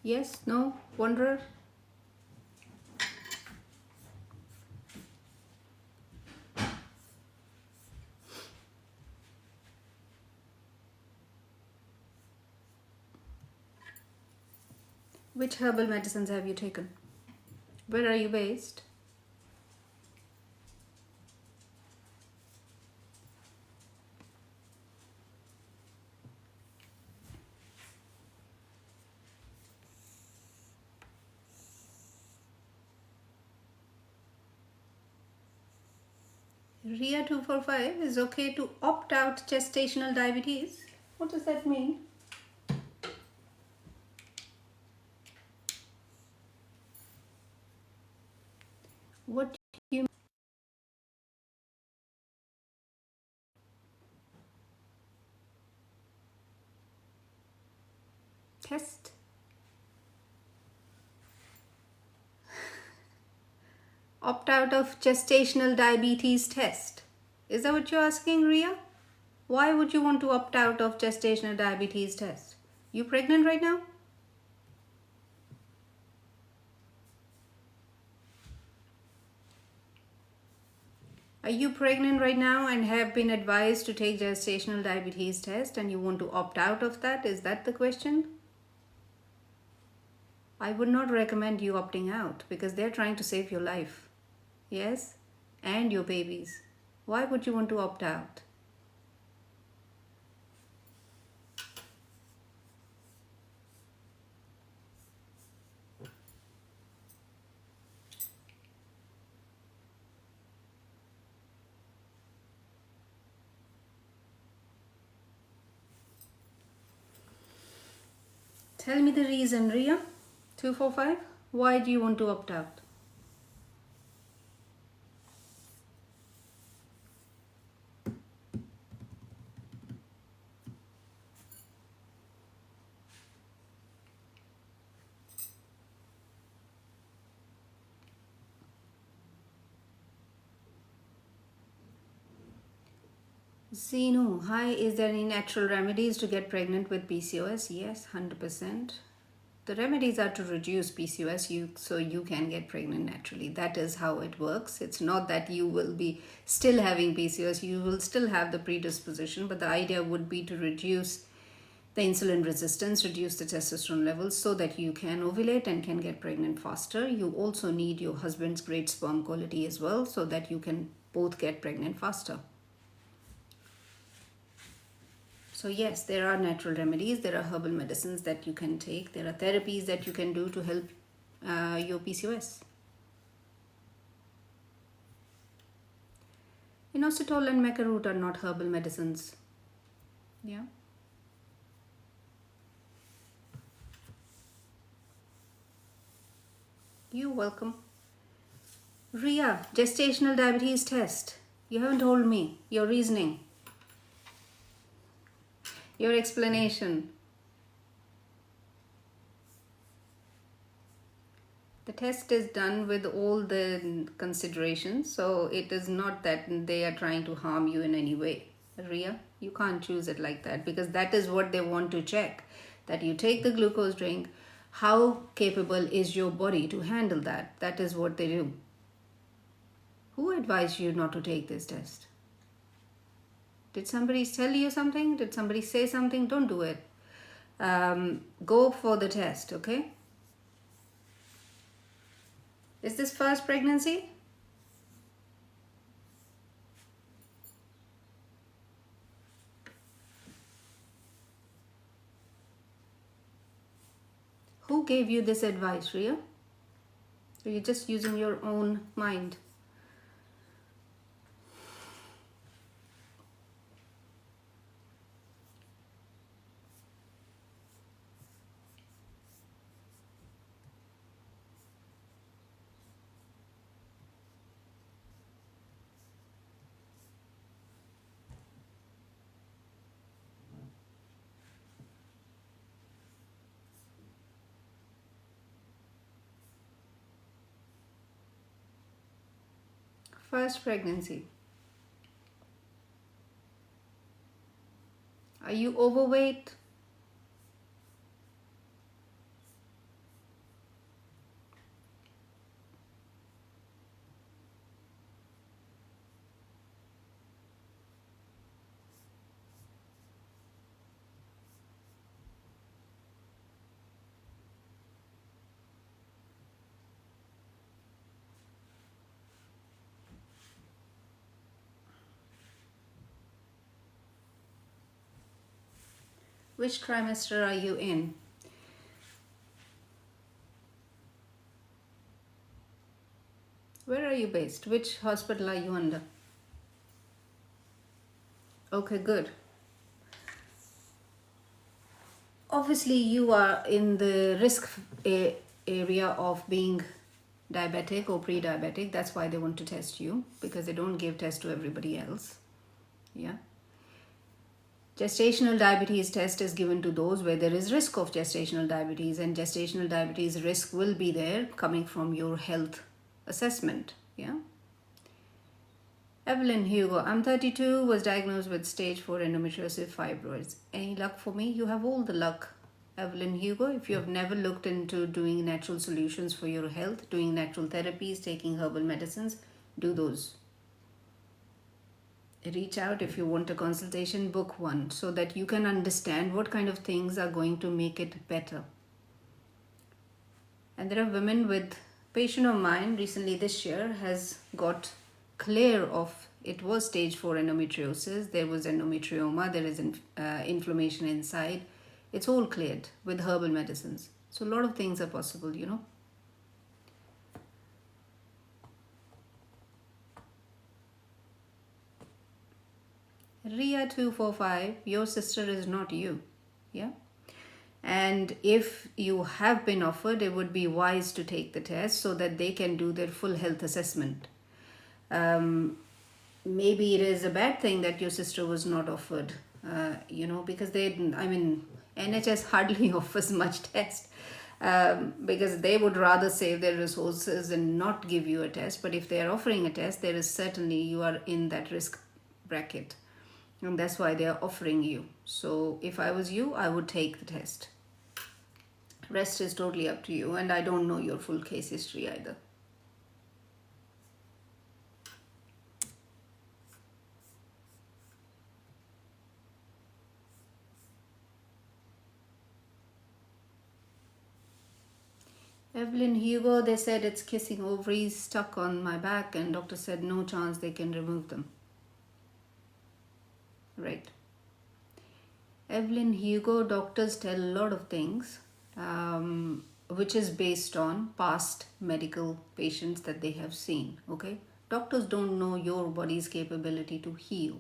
Yes? No? Wanderer? Which herbal medicines have you taken? Where are you based? Ria 245 is okay to opt out gestational diabetes. What does that mean? What do you test? Opt out of gestational diabetes test. Is that what you're asking, Ria? Why would you want to opt out of gestational diabetes test? You pregnant right now? Are you pregnant right now and have been advised to take gestational diabetes test and you want to opt out of that? Is that the question? I would not recommend you opting out because they're trying to save your life. Yes? And your babies. Why would you want to opt out? Tell me the reason, Ria. 245. Why do you want to opt out? Zeno, hi, is there any natural remedies to get pregnant with PCOS? Yes, 100%. The remedies are to reduce PCOS so you can get pregnant naturally. That is how it works. It's not that you will be still having PCOS. You will still have the predisposition, but the idea would be to reduce the insulin resistance, reduce the testosterone levels so that you can ovulate and can get pregnant faster. You also need your husband's great sperm quality as well so that you can both get pregnant faster. So yes, there are natural remedies, there are herbal medicines that you can take, there are therapies that you can do to help your PCOS. Inositol and maca root are not herbal medicines. Yeah. You're welcome. Ria, gestational diabetes test. You haven't told me your reasoning, your explanation. The test is done with all the considerations, so it is not that they are trying to harm you in any way. Ria, you can't choose it like that, because that is what they want to check. That you take the glucose drink, how capable is your body to handle that? That is what they do. Who advised you not to take this test? Did somebody tell you something? Did somebody say something? Don't do it. Go for the test, okay? Is this first pregnancy? Who gave you this advice, Ria? Or you're just using your own mind? First pregnancy. Are you overweight? Which trimester are you in? Where are you based? Which hospital are you under? Okay, good. Obviously, you are in the risk area of being diabetic or pre-diabetic. That's why they want to test you, because they don't give tests to everybody else. Yeah. Gestational diabetes test is given to those where there is risk of gestational diabetes, and gestational diabetes risk will be there coming from your health assessment. Yeah. Evelyn Hugo, I'm 32, was diagnosed with stage 4 endometriosis fibroids. Any luck for me? You have all the luck, Evelyn Hugo. If you have never looked into doing natural solutions for your health, doing natural therapies, taking herbal medicines, do those. Reach out if you want a consultation, book one, so that you can understand what kind of things are going to make it better. And there are women with, patient of mine recently this year has got clear of, it was stage 4 endometriosis, there was endometrioma, there is inflammation inside. It's all cleared with herbal medicines. So a lot of things are possible, you know. Ria 245, your sister is not you. Yeah. And if you have been offered, it would be wise to take the test so that they can do their full health assessment. Maybe it is a bad thing that your sister was not offered, you know, because NHS hardly offers much test, because they would rather save their resources and not give you a test. But if they are offering a test, there is certainly, you are in that risk bracket. And that's why they are offering you. So if I was you, I would take the test. Rest is totally up to you, and I don't know your full case history either. Evelyn Hugo, they said it's kissing ovaries stuck on my back, and doctor said no chance they can remove them. Right. Evelyn Hugo, doctors tell a lot of things, which is based on past medical patients that they have seen. Okay, doctors don't know your body's capability to heal.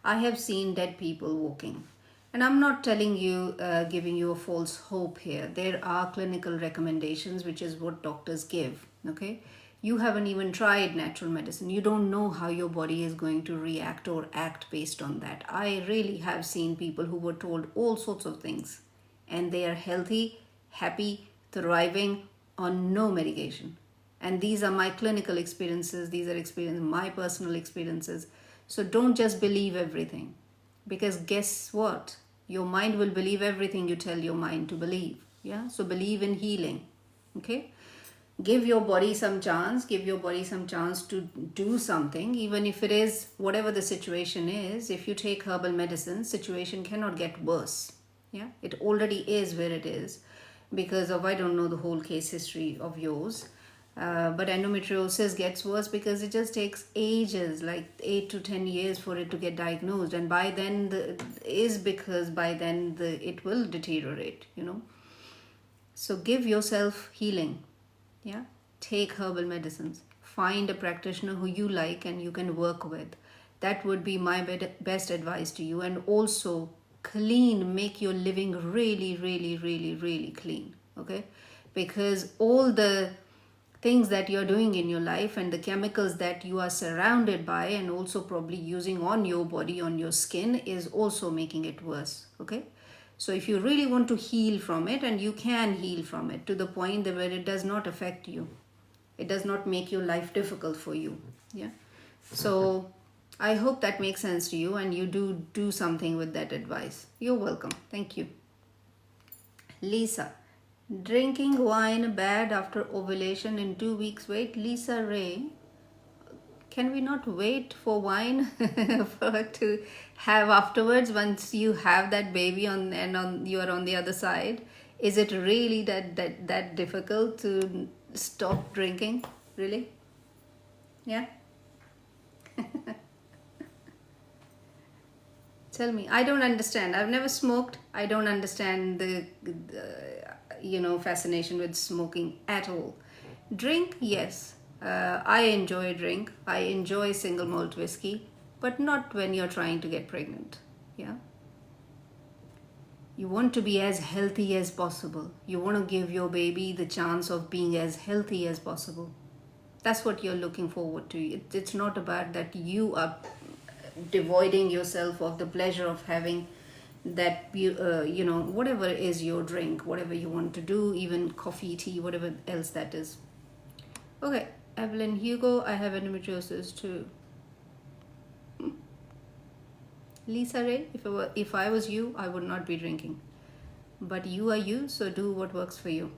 I have seen dead people walking, and I'm not telling you, giving you a false hope here. There are clinical recommendations, which is what doctors give. Okay, You haven't even tried natural medicine. You don't know how your body is going to react or act based on that. I really have seen people who were told all sorts of things and they are healthy, happy, thriving on no medication. And these are my clinical experiences, these are my personal experiences. So don't just believe everything, because guess what? Your mind will believe everything you tell your mind to believe. Yeah, so believe in healing. Okay, give your body some chance, give your body some chance to do something, even if it is whatever the situation is. If you take herbal medicine, situation cannot get worse. Yeah, it already is where it is because of, I don't know the whole case history of yours, but endometriosis gets worse because it just takes ages, like 8 to 10 years for it to get diagnosed, and by then it will deteriorate, you know. So give yourself healing. Yeah, take herbal medicines, find a practitioner who you like and you can work with. That would be my best advice to you. And also clean, make your living really, really, really, really clean. Okay, because all the things that you're doing in your life and the chemicals that you are surrounded by and also probably using on your body, on your skin, is also making it worse. Okay, so if you really want to heal from it, and you can heal from it to the point where it does not affect you, it does not make your life difficult for you. Yeah, so I hope that makes sense to you and you do something with that advice. You're welcome. Thank you. Lisa, drinking wine bad after ovulation in 2 weeks. Wait, Lisa Ray, can we not wait for wine for to have afterwards once you have that baby on you are on the other side? Is it really that difficult to stop drinking? Really? Yeah. Tell me. I don't understand. I've never smoked. I don't understand the fascination with smoking at all. Drink, yes. I enjoy drink. I enjoy single malt whiskey, but not when you're trying to get pregnant. Yeah. You want to be as healthy as possible. You want to give your baby the chance of being as healthy as possible. That's what you're looking forward to. It's not about that you are devoiding yourself of the pleasure of having that, whatever is your drink, whatever you want to do, even coffee, tea, whatever else that is. Okay, Evelyn Hugo, I have endometriosis too. Lisa Ray, if I was you, I would not be drinking. But you are you, so do what works for you.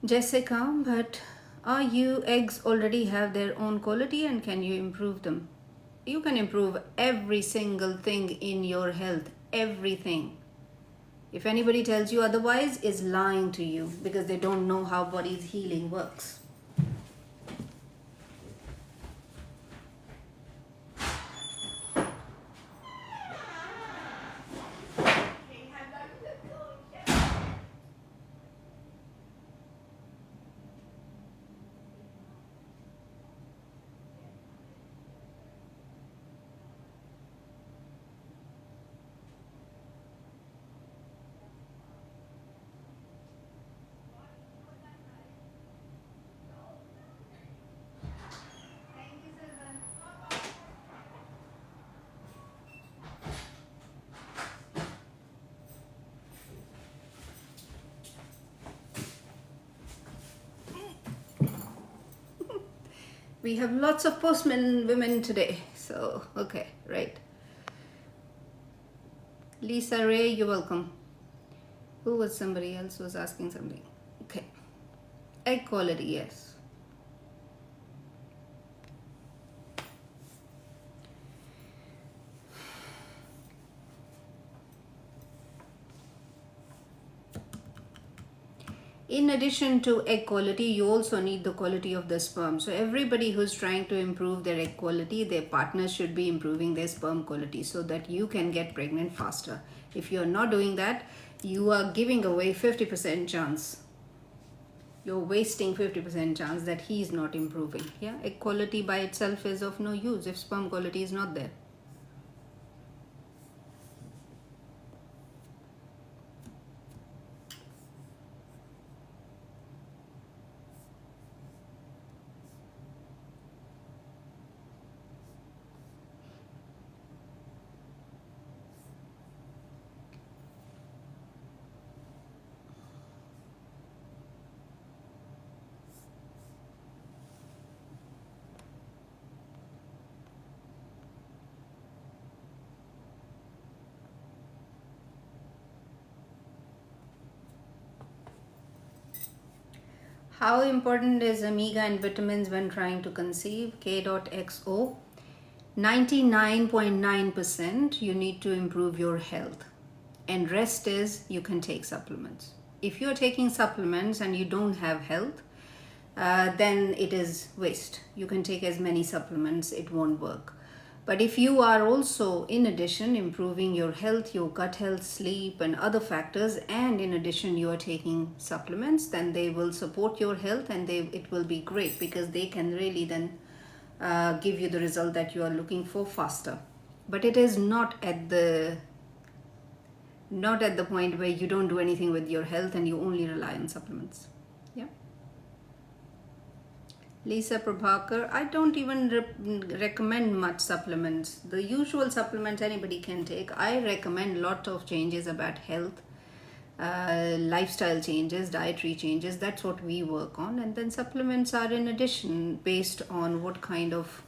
Jessica, but are you eggs already have their own quality and can you improve them? You can improve every single thing in your health, everything. If anybody tells you otherwise, is lying to you because they don't know how body's healing works. We have lots of postman women today, so okay, right. Lisa Ray, you're welcome. Who was somebody else was asking something? Okay. Egg quality, yes. In addition to egg quality, you also need the quality of the sperm. So everybody who's trying to improve their egg quality, their partners should be improving their sperm quality so that you can get pregnant faster. If you're not doing that, you are giving away 50% chance. You're wasting 50% chance that he's not improving. Yeah, egg quality by itself is of no use if sperm quality is not there. How important is omega and vitamins when trying to conceive? K.XO. 99.9% you need to improve your health, and rest is you can take supplements. If you're taking supplements and you don't have health, then it is waste. You can take as many supplements, it won't work. But if you are also, in addition, improving your health, your gut health, sleep, and other factors, and in addition you are taking supplements, then they will support your health, and it will be great, because they can really then give you the result that you are looking for faster. But it is not at the point where you don't do anything with your health and you only rely on supplements. Yeah. Lisa Prabhakar, I don't even recommend much supplements. The usual supplements anybody can take. I recommend a lot of changes about health, lifestyle changes, dietary changes. That's what we work on. And then supplements are in addition, based on what kind of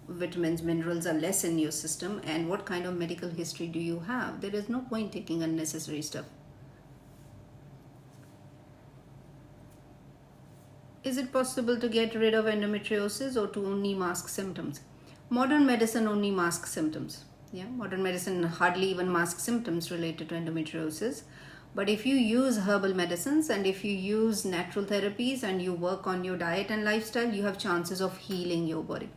vitamins, minerals are less in your system and what kind of medical history do you have. There is no point taking unnecessary stuff. Is it possible to get rid of endometriosis or to only mask symptoms? Modern medicine only masks symptoms. Yeah, modern medicine hardly even masks symptoms related to endometriosis. But if you use herbal medicines and if you use natural therapies and you work on your diet and lifestyle, you have chances of healing your body.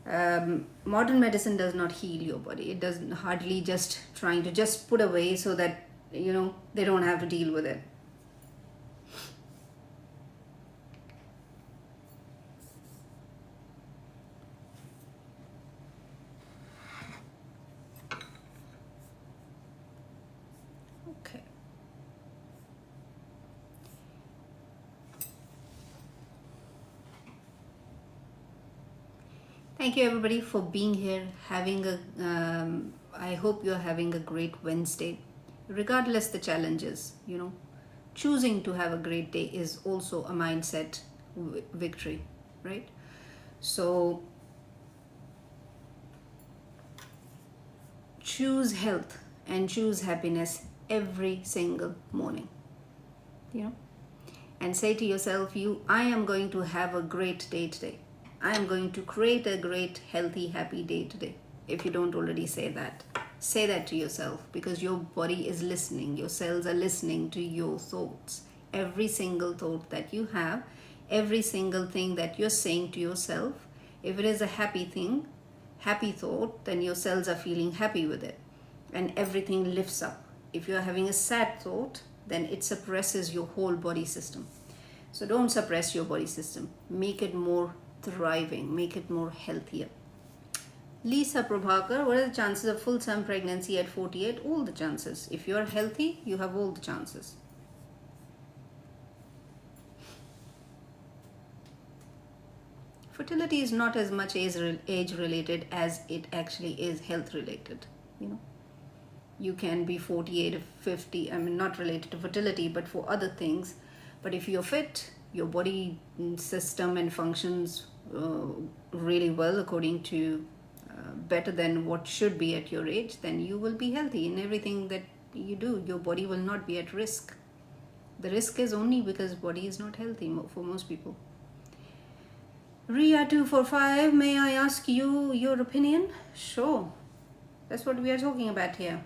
Modern medicine does not heal your body. It does hardly just trying to just put away so that they don't have to deal with it. Okay. Thank you everybody for being here. I hope you're having a great Wednesday. Regardless the challenges, choosing to have a great day is also a mindset victory, right? So choose health and choose happiness every single morning, and say to yourself, I am going to have a great day today. I am going to create a great, healthy, happy day today. If you don't already say that to yourself, because your body is listening. Your cells are listening to your thoughts. Every single thought that you have, every single thing that you're saying to yourself, if it is a happy thing, happy thought, then your cells are feeling happy with it, and everything lifts up. If you're having a sad thought, then it suppresses your whole body system. So don't suppress your body system. Make it more thriving, make it more healthier. Lisa Prabhakar, what are the chances of full-term pregnancy at 48? All the chances. If you're healthy, you have all the chances. Fertility is not as much age related as it actually is health related. You can be 48 or 50, not related to fertility, but for other things. But if you're fit, your body system and functions really well according to better than what should be at your age, then you will be healthy in everything that you do. Your body will not be at risk. The risk is only because body is not healthy for most people. Ria 245, may I ask you your opinion? Sure. That's what we are talking about here.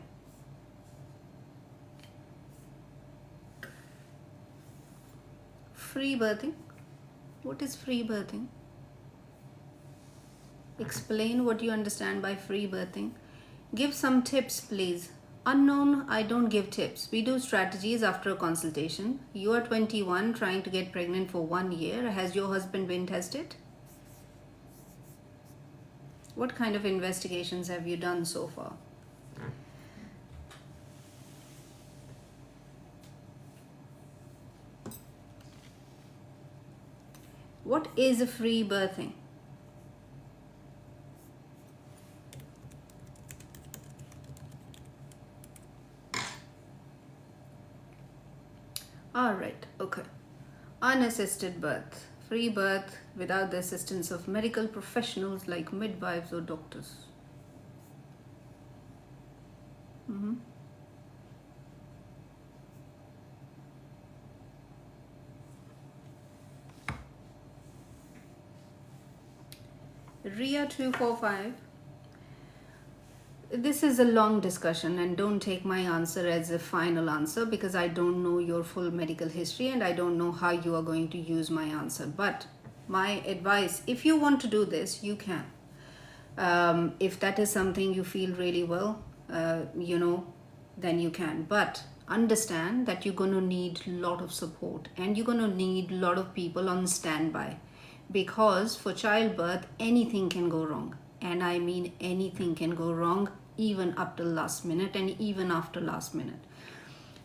Free birthing. What is free birthing? Explain what you understand by free birthing. Give some tips, please. Unknown, I don't give tips. We do strategies after a consultation. You are 21, trying to get pregnant for 1 year. Has your husband been tested? What kind of investigations have you done so far? What is free birthing? All right, okay. Unassisted birth. Free birth without the assistance of medical professionals like midwives or doctors. Ria245, this is a long discussion, and don't take my answer as a final answer because I don't know your full medical history and I don't know how you are going to use my answer. But my advice, if you want to do this, you can. If that is something you feel really well, then you can. But understand that you're going to need a lot of support and you're going to need a lot of people on standby, because for childbirth anything can go wrong, and I mean anything can go wrong, even up to last minute and even after last minute.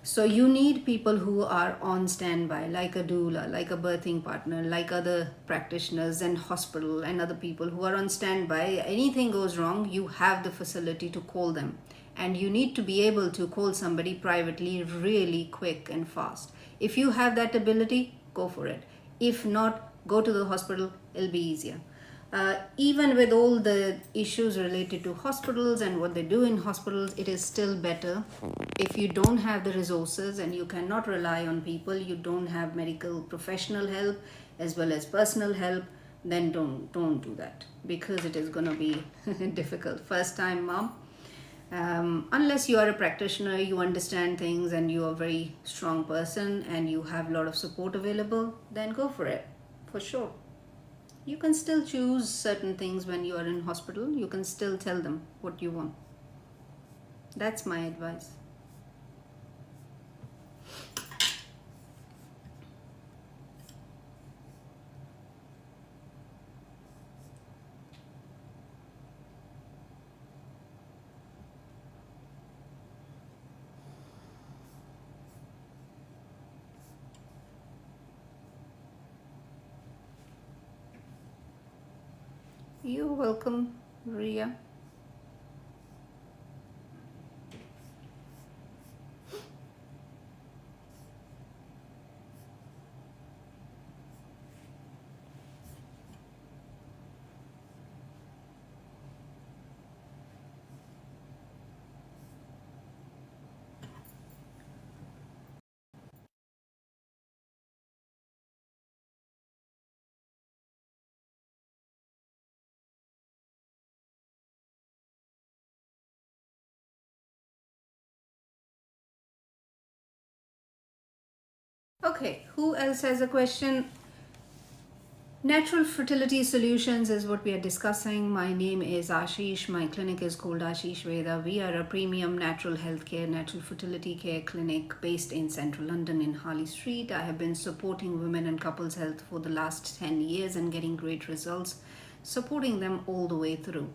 So you need people who are on standby, like a doula, like a birthing partner, like other practitioners and hospital and other people who are on standby. Anything goes wrong, you have the facility to call them. And you need to be able to call somebody privately really quick and fast. If you have that ability, go for it. If not, go to the hospital, it'll be easier. Even with all the issues related to hospitals and what they do in hospitals, it is still better. If you don't have the resources and you cannot rely on people, you don't have medical professional help as well as personal help, then don't do that, because it is going to be difficult. First time mom, unless you are a practitioner, you understand things and you are a very strong person and you have a lot of support available, then go for it, for sure. You can still choose certain things when you are in hospital. You can still tell them what you want. That's my advice. You're welcome, Ria. Okay, who else has a question? Natural fertility solutions is what we are discussing. My name is Ashish. My clinic is called Ashish Veda. We are a premium natural healthcare, natural fertility care clinic based in central London in Harley Street. I have been supporting women and couples health for the last 10 years and getting great results, supporting them all the way through.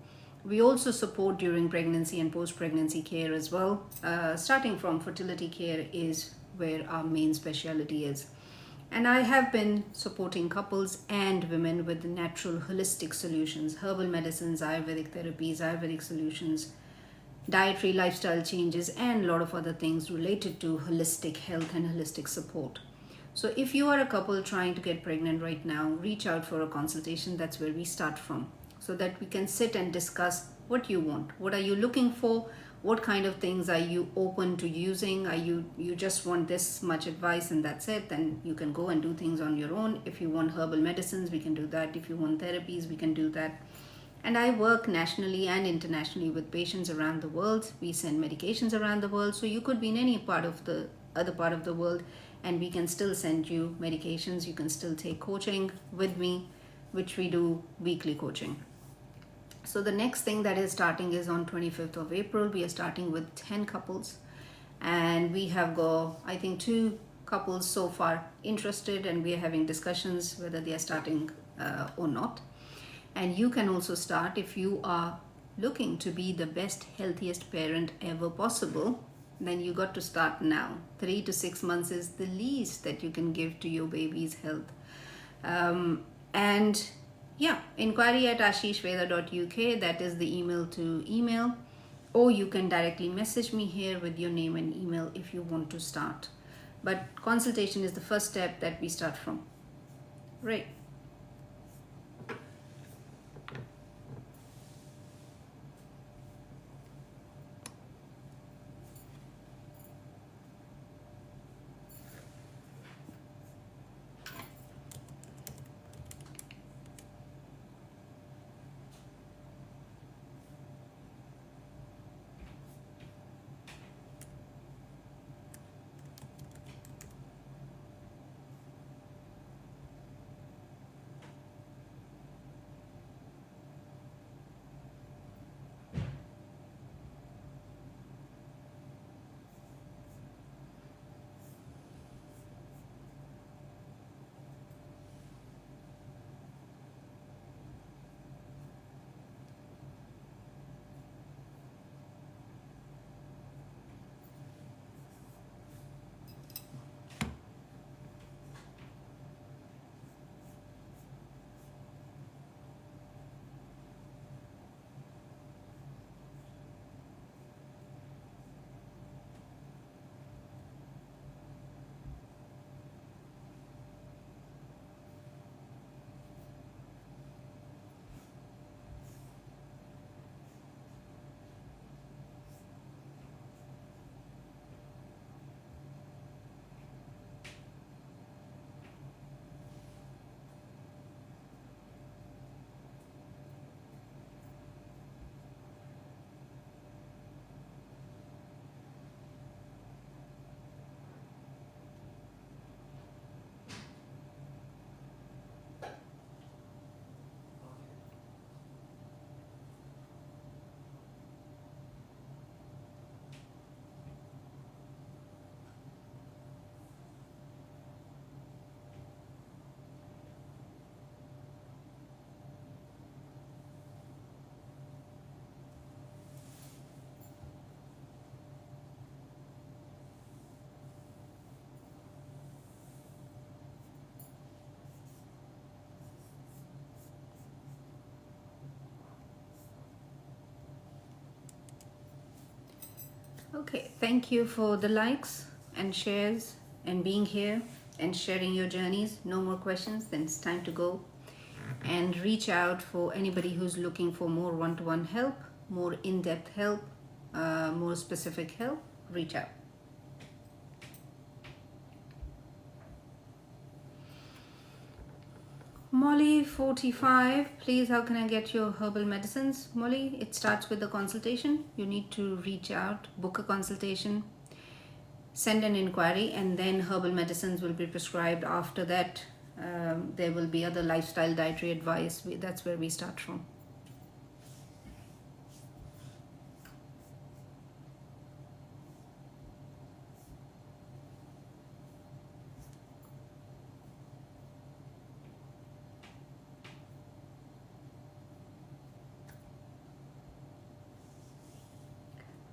We also support during pregnancy and post-pregnancy care as well. Starting from fertility care is where our main specialty is. And I have been supporting couples and women with natural holistic solutions, herbal medicines, Ayurvedic therapies, Ayurvedic solutions, dietary lifestyle changes, and a lot of other things related to holistic health and holistic support. So if you are a couple trying to get pregnant right now, reach out for a consultation. That's where we start from, so that we can sit and discuss what you want. What are you looking for? What kind of things are you open to using? Are you just want this much advice and that's it? Then you can go and do things on your own. If you want herbal medicines, we can do that. If you want therapies, we can do that. And I work nationally and internationally with patients around the world. We send medications around the world, so you could be in any part of the other part of the world and we can still send you medications. You can still take coaching with me, which we do weekly coaching. So the next thing that is starting is on 25th of April. We are starting with 10 couples and we have got, I think, 2 couples so far interested, and we are having discussions whether they are starting or not. And you can also start if you are looking to be the best, healthiest parent ever possible. Then you got to start now. 3 to 6 months is the least that you can give to your baby's health. And yeah, inquiry at ashishveda.uk, that is the email to email, or you can directly message me here with your name and email if you want to start. But consultation is the first step that we start from. Right. Okay, thank you for the likes and shares and being here and sharing your journeys. No more questions, then it's time to go and reach out for anybody who's looking for more one-to-one help, more in-depth help, more specific help. Reach out. Molly 45, please, how can I get your herbal medicines? Molly, it starts with a consultation. You need to reach out, book a consultation, send an inquiry, and then herbal medicines will be prescribed. After that, there will be other lifestyle dietary advice. That's where we start from.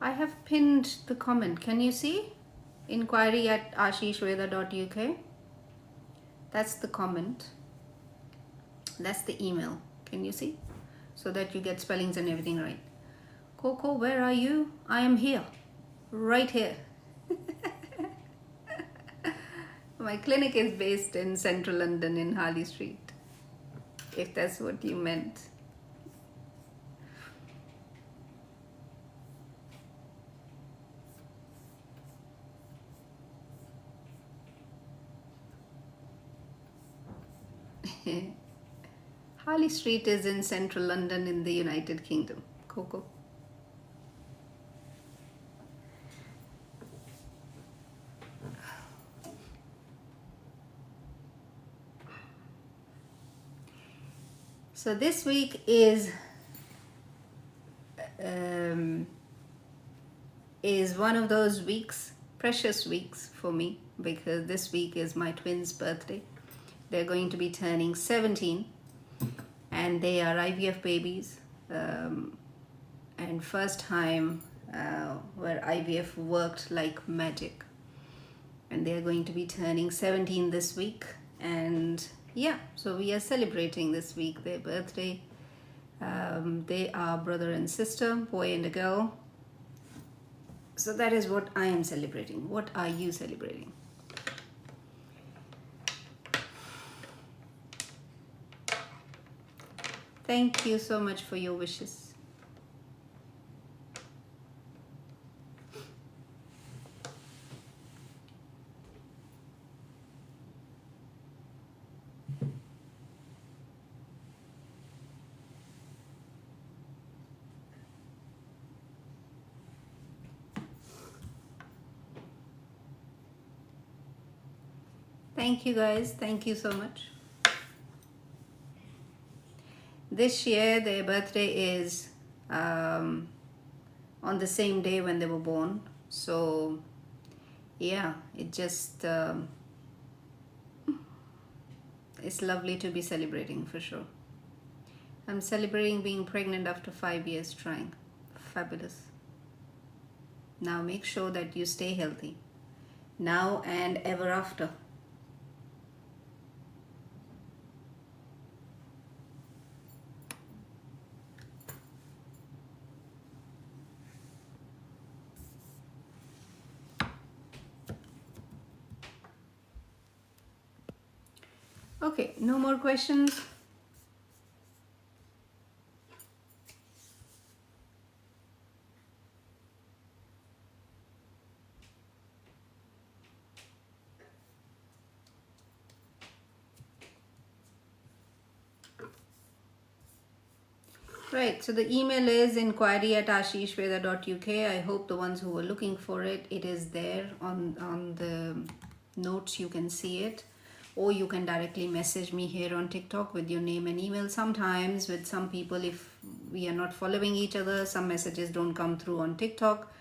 I have pinned the comment. Can you see? Inquiry at ashishveda.uk. That's the comment. That's the email. Can you see? So that you get spellings and everything right. Coco, where are you? I am here. Right here. My clinic is based in central London in Harley Street, if that's what you meant. Harley Street is in central London in the United Kingdom. Coco. So this week is one of those weeks, precious weeks for me, because this week is my twins' birthday. They're going to be turning 17 and they are IVF babies, and first time where IVF worked like magic, and they're going to be turning 17 this week. And yeah, so we are celebrating this week their birthday. They are brother and sister, boy and a girl. So that is what I am celebrating. What are you celebrating? Thank you so much for your wishes. Thank you guys. Thank you so much. This year their birthday is on the same day when they were born. So yeah, it just it's lovely to be celebrating for sure. I'm celebrating being pregnant after 5 years trying. Fabulous. Now make sure that you stay healthy now and ever after. Okay, no more questions. Right, so the email is inquiry@ashishveda.uk. I hope the ones who were looking for it, it is there on the notes. You can see it, or you can directly message me here on TikTok with your name and email. Sometimes with some people, if we are not following each other, some messages don't come through on TikTok.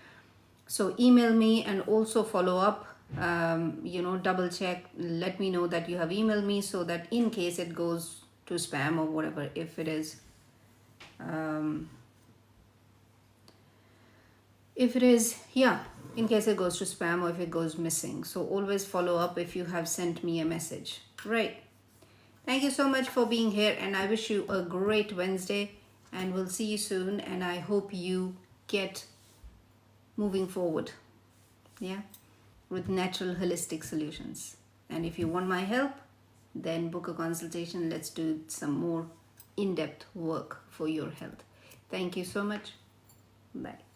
So email me and also follow up, double check, let me know that you have emailed me, so that in case it goes to spam or whatever, if it is in case it goes to spam or if it goes missing. So always follow up if you have sent me a message. Right. Thank you so much for being here, and I wish you a great Wednesday, and we'll see you soon. And I hope you get moving forward, yeah, with natural holistic solutions. And if you want my help, then book a consultation. Let's do some more in-depth work for your health. Thank you so much. Bye.